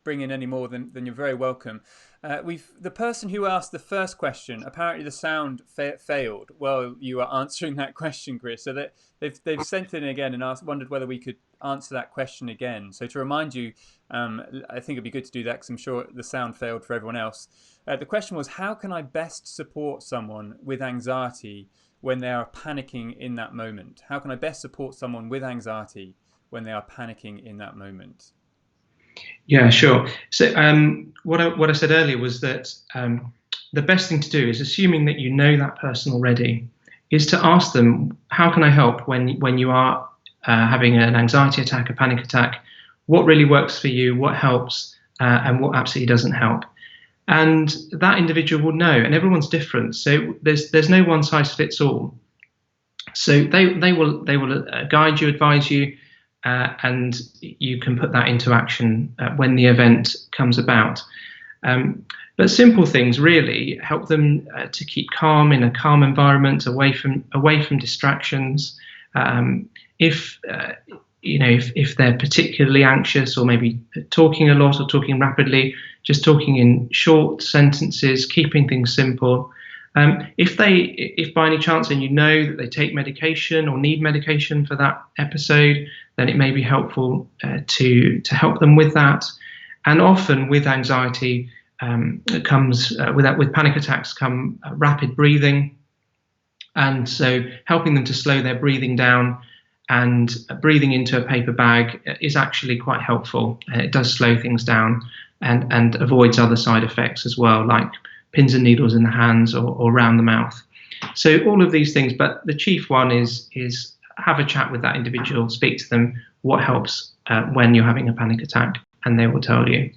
bring in any more, then you're very welcome. The person who asked the first question, apparently the sound failed while you were answering that question, Chris. So that they've sent in again and wondered whether we could answer that question again. So to remind you, I think it'd be good to do that because I'm sure the sound failed for everyone else. The question was, how can I best support someone with anxiety when they are panicking in that moment? How can I best support someone with anxiety when they are panicking in that moment? Yeah, sure. So what I said earlier was that the best thing to do is, assuming that you know that person already, is to ask them, how can I help when you are having an anxiety attack, a panic attack? What really works for you? What helps? And what absolutely doesn't help? And that individual will know, and everyone's different. So there's no one size fits all. So they will guide you, advise you, and you can put that into action when the event comes about. But simple things really help them to keep calm in a calm environment, away from distractions. If they're particularly anxious, or maybe talking a lot or talking rapidly, just talking in short sentences, keeping things simple. If by any chance, and you know that they take medication or need medication for that episode, then it may be helpful to help them with that. And often with anxiety comes with panic attacks come rapid breathing, and so helping them to slow their breathing down. And breathing into a paper bag is actually quite helpful. It does slow things down and avoids other side effects as well, like pins and needles in the hands or around the mouth. So all of these things, but the chief one is have a chat with that individual, speak to them, what helps when you're having a panic attack, and they will tell you.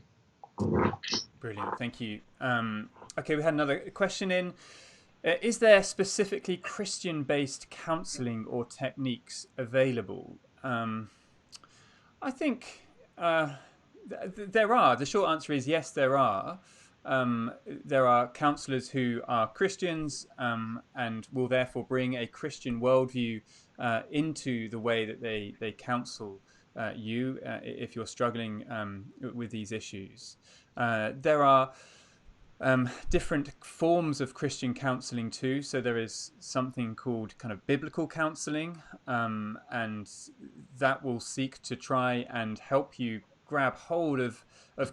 Brilliant, thank you. Okay, we had another question in. Is there specifically Christian-based counselling or techniques available? I think there are. The short answer is yes, there are. There are counsellors who are Christians and will therefore bring a Christian worldview into the way that they counsel you if you're struggling with these issues. There are different forms of Christian counselling too. So there is something called kind of biblical counselling, and that will seek to try and help you grab hold of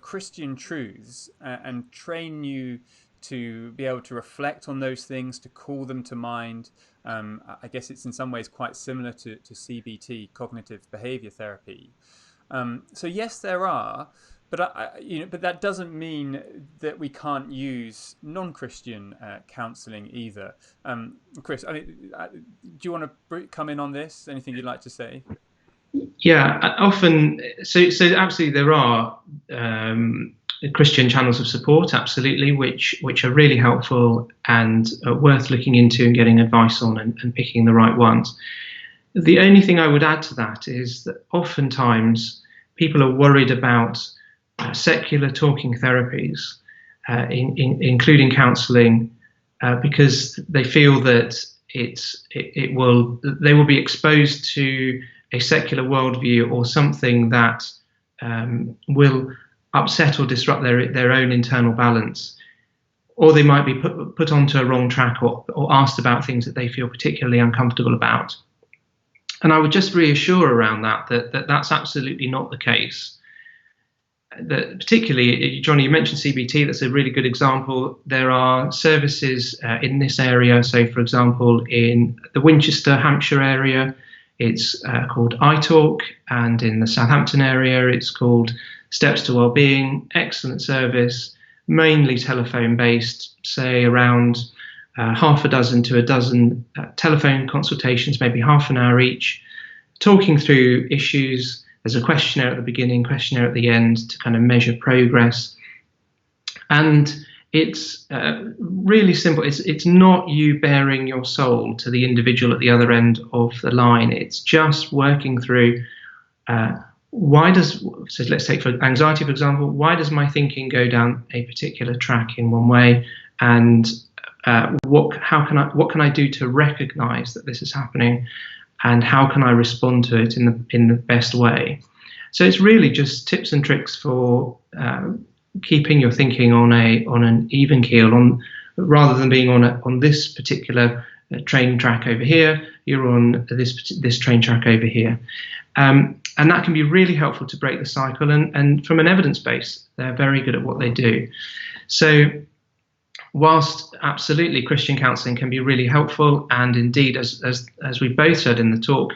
Christian truths and train you to be able to reflect on those things, to call them to mind. I guess it's in some ways quite similar to CBT, cognitive behaviour therapy. So yes, there are. But that doesn't mean that we can't use non-Christian counselling either. Chris, do you want to come in on this? Anything you'd like to say? Yeah, often. So absolutely, there are Christian channels of support, absolutely, which are really helpful and worth looking into and getting advice on and picking the right ones. The only thing I would add to that is that oftentimes people are worried about secular talking therapies, including counselling, because they feel that they will be exposed to a secular worldview or something that will upset or disrupt their own internal balance, or they might be put onto a wrong track or asked about things that they feel particularly uncomfortable about. And I would just reassure around that that's absolutely not the case. That particularly, Johnny, you mentioned CBT. That's a really good example. There are services in this area. So, for example, in the Winchester, Hampshire area, it's called iTalk, and in the Southampton area, it's called Steps to Wellbeing. Excellent service, mainly telephone-based. Say around half a dozen to a dozen telephone consultations, maybe half an hour each, talking through issues. There's a questionnaire at the beginning, questionnaire at the end to kind of measure progress. And it's really simple. It's not you bearing your soul to the individual at the other end of the line. It's just working through so let's take for anxiety, for example, why does my thinking go down a particular track in one way? and what can I do to recognise that this is happening, and how can I respond to it in the best way. So it's really just tips and tricks for keeping your thinking on an even keel, rather than being on this particular train track over here. You're on this train track over here, and that can be really helpful to break the cycle. And from an evidence base, they're very good at what they do. So whilst absolutely Christian counselling can be really helpful, and indeed, as we both said in the talk,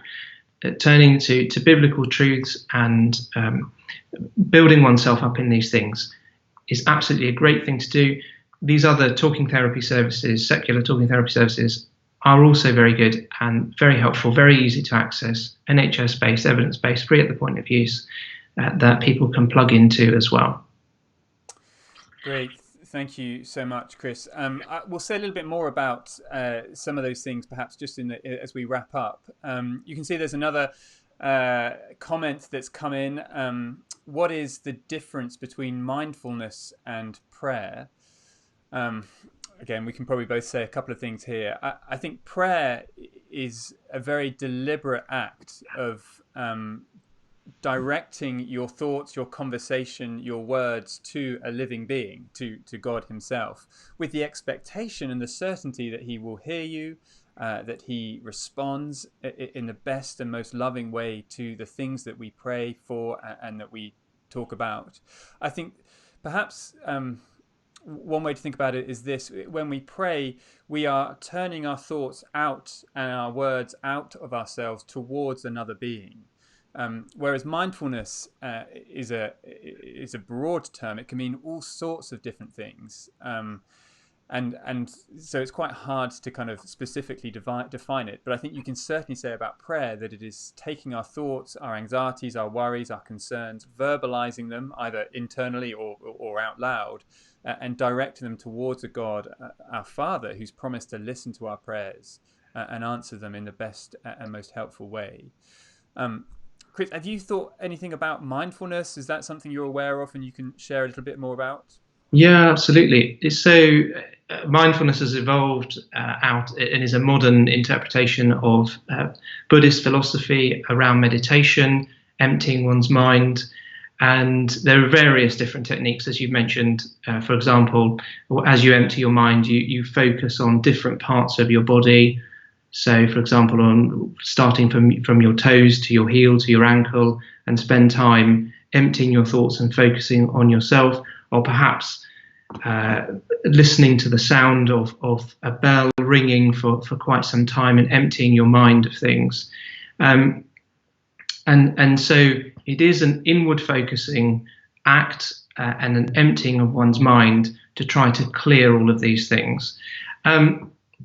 turning to biblical truths and building oneself up in these things is absolutely a great thing to do. These other talking therapy services, secular talking therapy services, are also very good and very helpful, very easy to access, NHS-based, evidence-based, free at the point of use, that people can plug into as well. Great. Thank you so much, Chris. We'll say a little bit more about some of those things, perhaps just as we wrap up. You can see there's another comment that's come in. What is the difference between mindfulness and prayer? Again, we can probably both say a couple of things here. I think prayer is a very deliberate act of directing your thoughts, your conversation, your words to a living being, to God himself, with the expectation and the certainty that he will hear you, that he responds in the best and most loving way to the things that we pray for and that we talk about. I think perhaps one way to think about it is this: when we pray, we are turning our thoughts out and our words out of ourselves towards another being. Whereas mindfulness is a broad term. It can mean all sorts of different things, and so it's quite hard to kind of specifically define it. But I think you can certainly say about prayer that it is taking our thoughts, our anxieties, our worries, our concerns, verbalizing them either internally or out loud, and directing them towards a God, our Father, who's promised to listen to our prayers and answer them in the best and most helpful way. Chris, have you thought anything about mindfulness? Is that something you're aware of and you can share a little bit more about? Yeah, absolutely. So mindfulness has evolved out and is a modern interpretation of Buddhist philosophy around meditation, emptying one's mind. And there are various different techniques, as you mentioned. For example, as you empty your mind, you focus on different parts of your body. So, for example, on starting from your toes to your heel to your ankle, and spend time emptying your thoughts and focusing on yourself, or perhaps listening to the sound of a bell ringing for quite some time and emptying your mind of things. And so it is an inward focusing act and an emptying of one's mind to try to clear all of these things.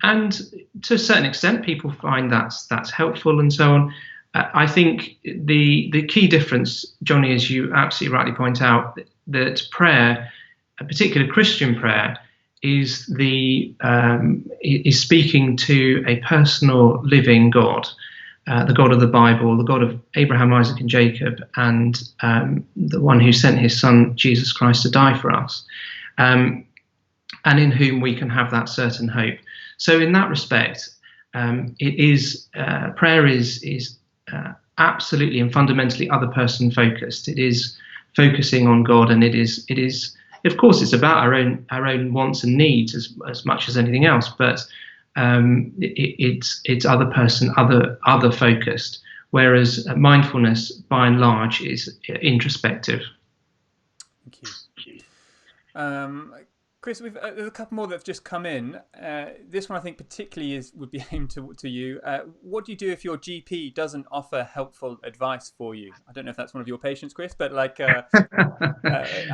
And to a certain extent, people find that's helpful and so on. I think the key difference, Johnny, as you absolutely rightly point out, that prayer, a particular Christian prayer, is speaking to a personal, living God, the God of the Bible, the God of Abraham, Isaac, and Jacob, and the one who sent his Son Jesus Christ to die for us, and in whom we can have that certain hope. So in that respect, prayer is absolutely and fundamentally other person focused. It is focusing on God, and it is of course it's about our own wants and needs as much as anything else, but it's other person, other focused. Whereas mindfulness, by and large, is introspective. Thank you. Chris, there's a couple more that have just come in. This one I think particularly would be aimed to you. What do you do if your GP doesn't offer helpful advice for you? I don't know if that's one of your patients, Chris, but are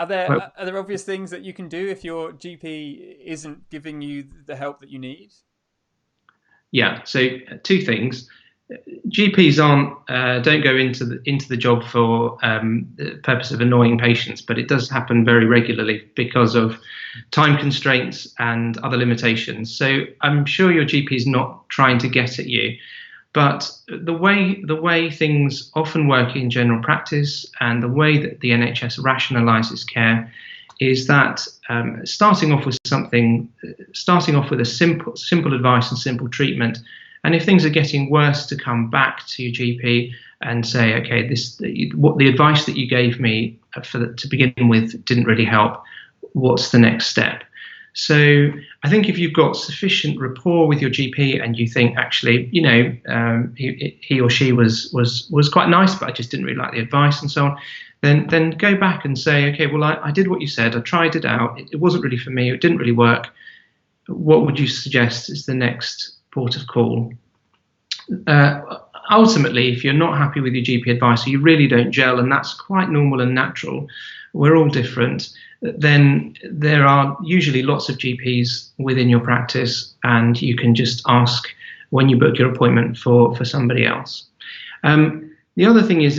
there obvious things that you can do if your GP isn't giving you the help that you need? Yeah, so two things. GPs don't go into the job for the purpose of annoying patients, but it does happen very regularly because of time constraints and other limitations. So I'm sure your GP is not trying to get at you, but the way things often work in general practice and the way that the NHS rationalises care is that starting off with a simple advice and simple treatment, and if things are getting worse, to come back to your GP and say, okay, what the advice that you gave me to begin with didn't really help. What's the next step? So I think if you've got sufficient rapport with your GP and you think, actually, he or she was quite nice, but I just didn't really like the advice and so on, then go back and say, okay, well, I did what you said. I tried it out. It wasn't really for me. It didn't really work. What would you suggest is the next port of call? Ultimately, if you're not happy with your GP advice, or you really don't gel, and that's quite normal and natural, we're all different, then there are usually lots of GPs within your practice, and you can just ask when you book your appointment for somebody else. The other thing is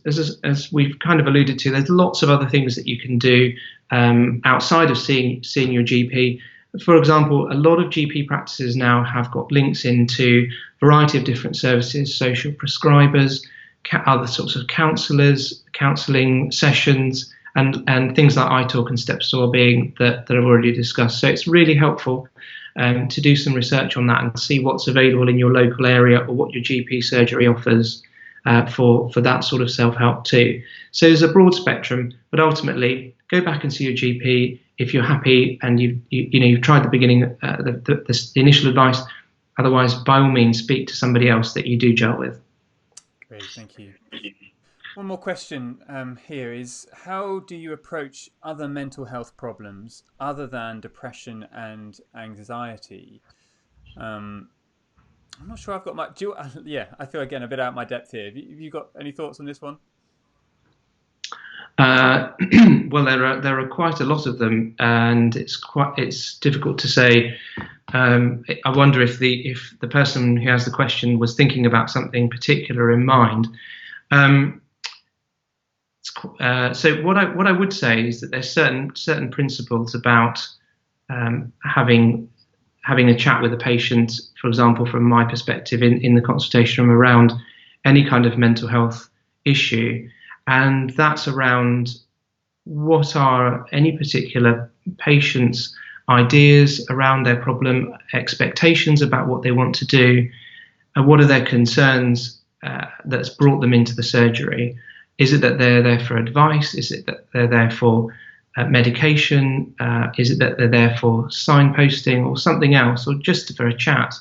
as we've kind of alluded to, there's lots of other things that you can do outside of seeing your GP. For example, a lot of GP practices now have got links into a variety of different services, social prescribers, other sorts of counsellors, counselling sessions, and things like iTalk and Steps to Wellbeing that I've already discussed. So it's really helpful to do some research on that and see what's available in your local area or what your GP surgery offers for that sort of self-help too. So there's a broad spectrum, but ultimately go back and see your GP if you're happy and you've tried the beginning, the initial advice. Otherwise, by all means, speak to somebody else that you do gel with. Great, thank you. One more question here is, how do you approach other mental health problems other than depression and anxiety? I'm not sure I've got much. I feel again a bit out of my depth here. Have you got any thoughts on this one? Well, there are quite a lot of them, and it's difficult to say. I wonder if the person who has the question was thinking about something particular in mind. So what I would say is that there's certain principles about having a chat with a patient, for example, from my perspective in the consultation room around any kind of mental health issue, and that's around what are any particular patient's ideas around their problem, expectations about what they want to do, and what are their concerns that's brought them into the surgery. Is it that they're there for advice? Is it that they're there for medication? Is it that they're there for signposting or something else, or just for a chat?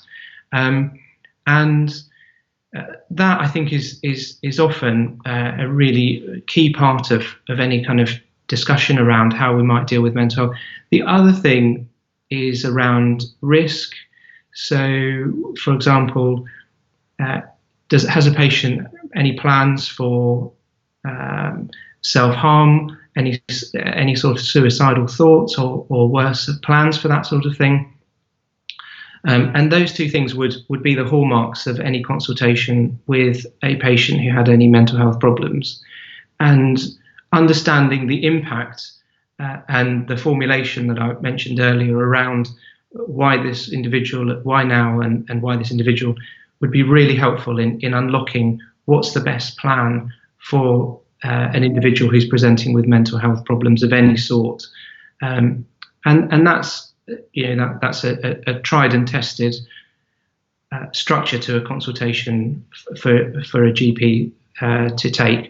That I think is often a really key part of any kind of discussion around how we might deal with mental health. The other thing is around risk. So, for example, has a patient any plans for self-harm, any sort of suicidal thoughts or worse plans for that sort of thing? And those two things would be the hallmarks of any consultation with a patient who had any mental health problems. And understanding the impact and the formulation that I mentioned earlier around why this individual, why now, and why this individual would be really helpful in unlocking what's the best plan for an individual who's presenting with mental health problems of any sort. And that's that's a tried and tested structure to a consultation for a GP to take.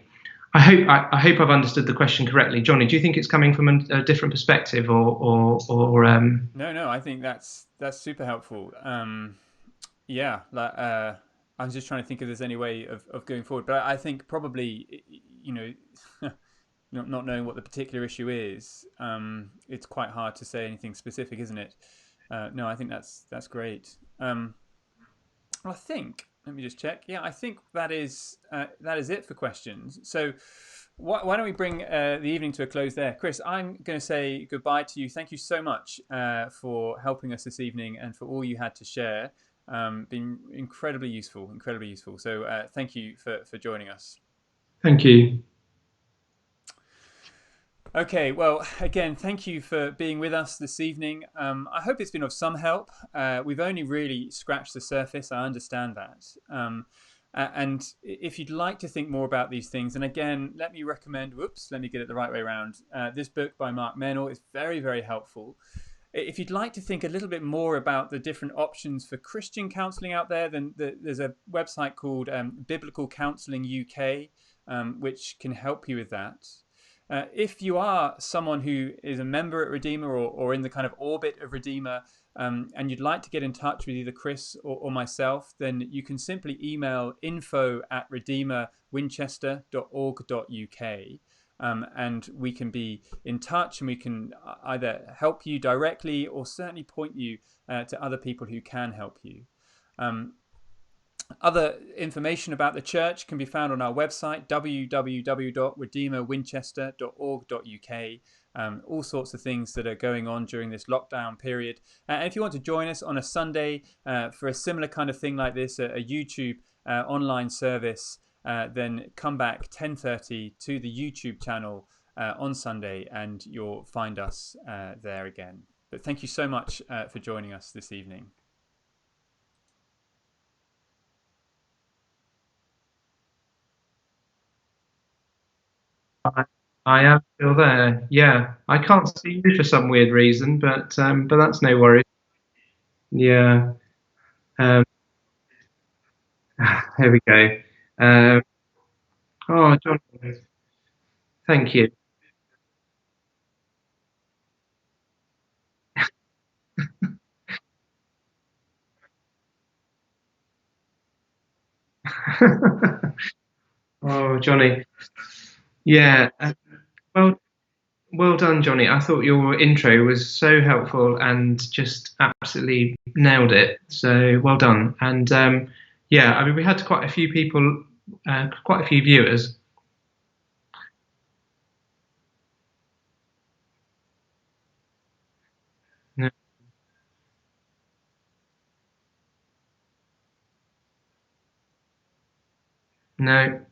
I hope I've understood the question correctly, Johnny. Do you think it's coming from a different perspective, or? No. I think that's super helpful. I'm just trying to think if there's any way of going forward, but I think probably, not knowing what the particular issue is, it's quite hard to say anything specific, isn't it? No, I think that's great. I think, let me just check. Yeah, I think that is it for questions. So why don't we bring the evening to a close there? Chris, I'm going to say goodbye to you. Thank you so much for helping us this evening and for all you had to share. Been incredibly useful. So thank you for joining us. Thank you. Okay, well, again, thank you for being with us this evening. I hope it's been of some help. We've only really scratched the surface. I understand that. And if you'd like to think more about these things, and again, let me recommend, let me get it the right way around. This book by Mark Meynell is very, very helpful. If you'd like to think a little bit more about the different options for Christian counselling out there, then there's a website called Biblical Counselling UK, which can help you with that. If you are someone who is a member at Redeemer or in the kind of orbit of Redeemer, and you'd like to get in touch with either Chris or myself, then you can simply email info@redeemerwinchester.org.uk. And we can be in touch, and we can either help you directly or certainly point you to other people who can help you. Other information about the church can be found on our website, www.redeemerwinchester.org.uk. All sorts of things that are going on during this lockdown period. And if you want to join us on a Sunday for a similar kind of thing like this, a YouTube online service, then come back 10:30 to the YouTube channel on Sunday, and you'll find us there again. But thank you so much for joining us this evening. I am still there. Yeah, I can't see you for some weird reason, but that's no worry. Yeah. Um, there we go. Um, oh, John, thank you. Oh, Johnny. Yeah. Well, well done, Johnny. I thought your intro was so helpful and just absolutely nailed it. So well done. And yeah, I mean, we had quite a few people, quite a few viewers. No, no.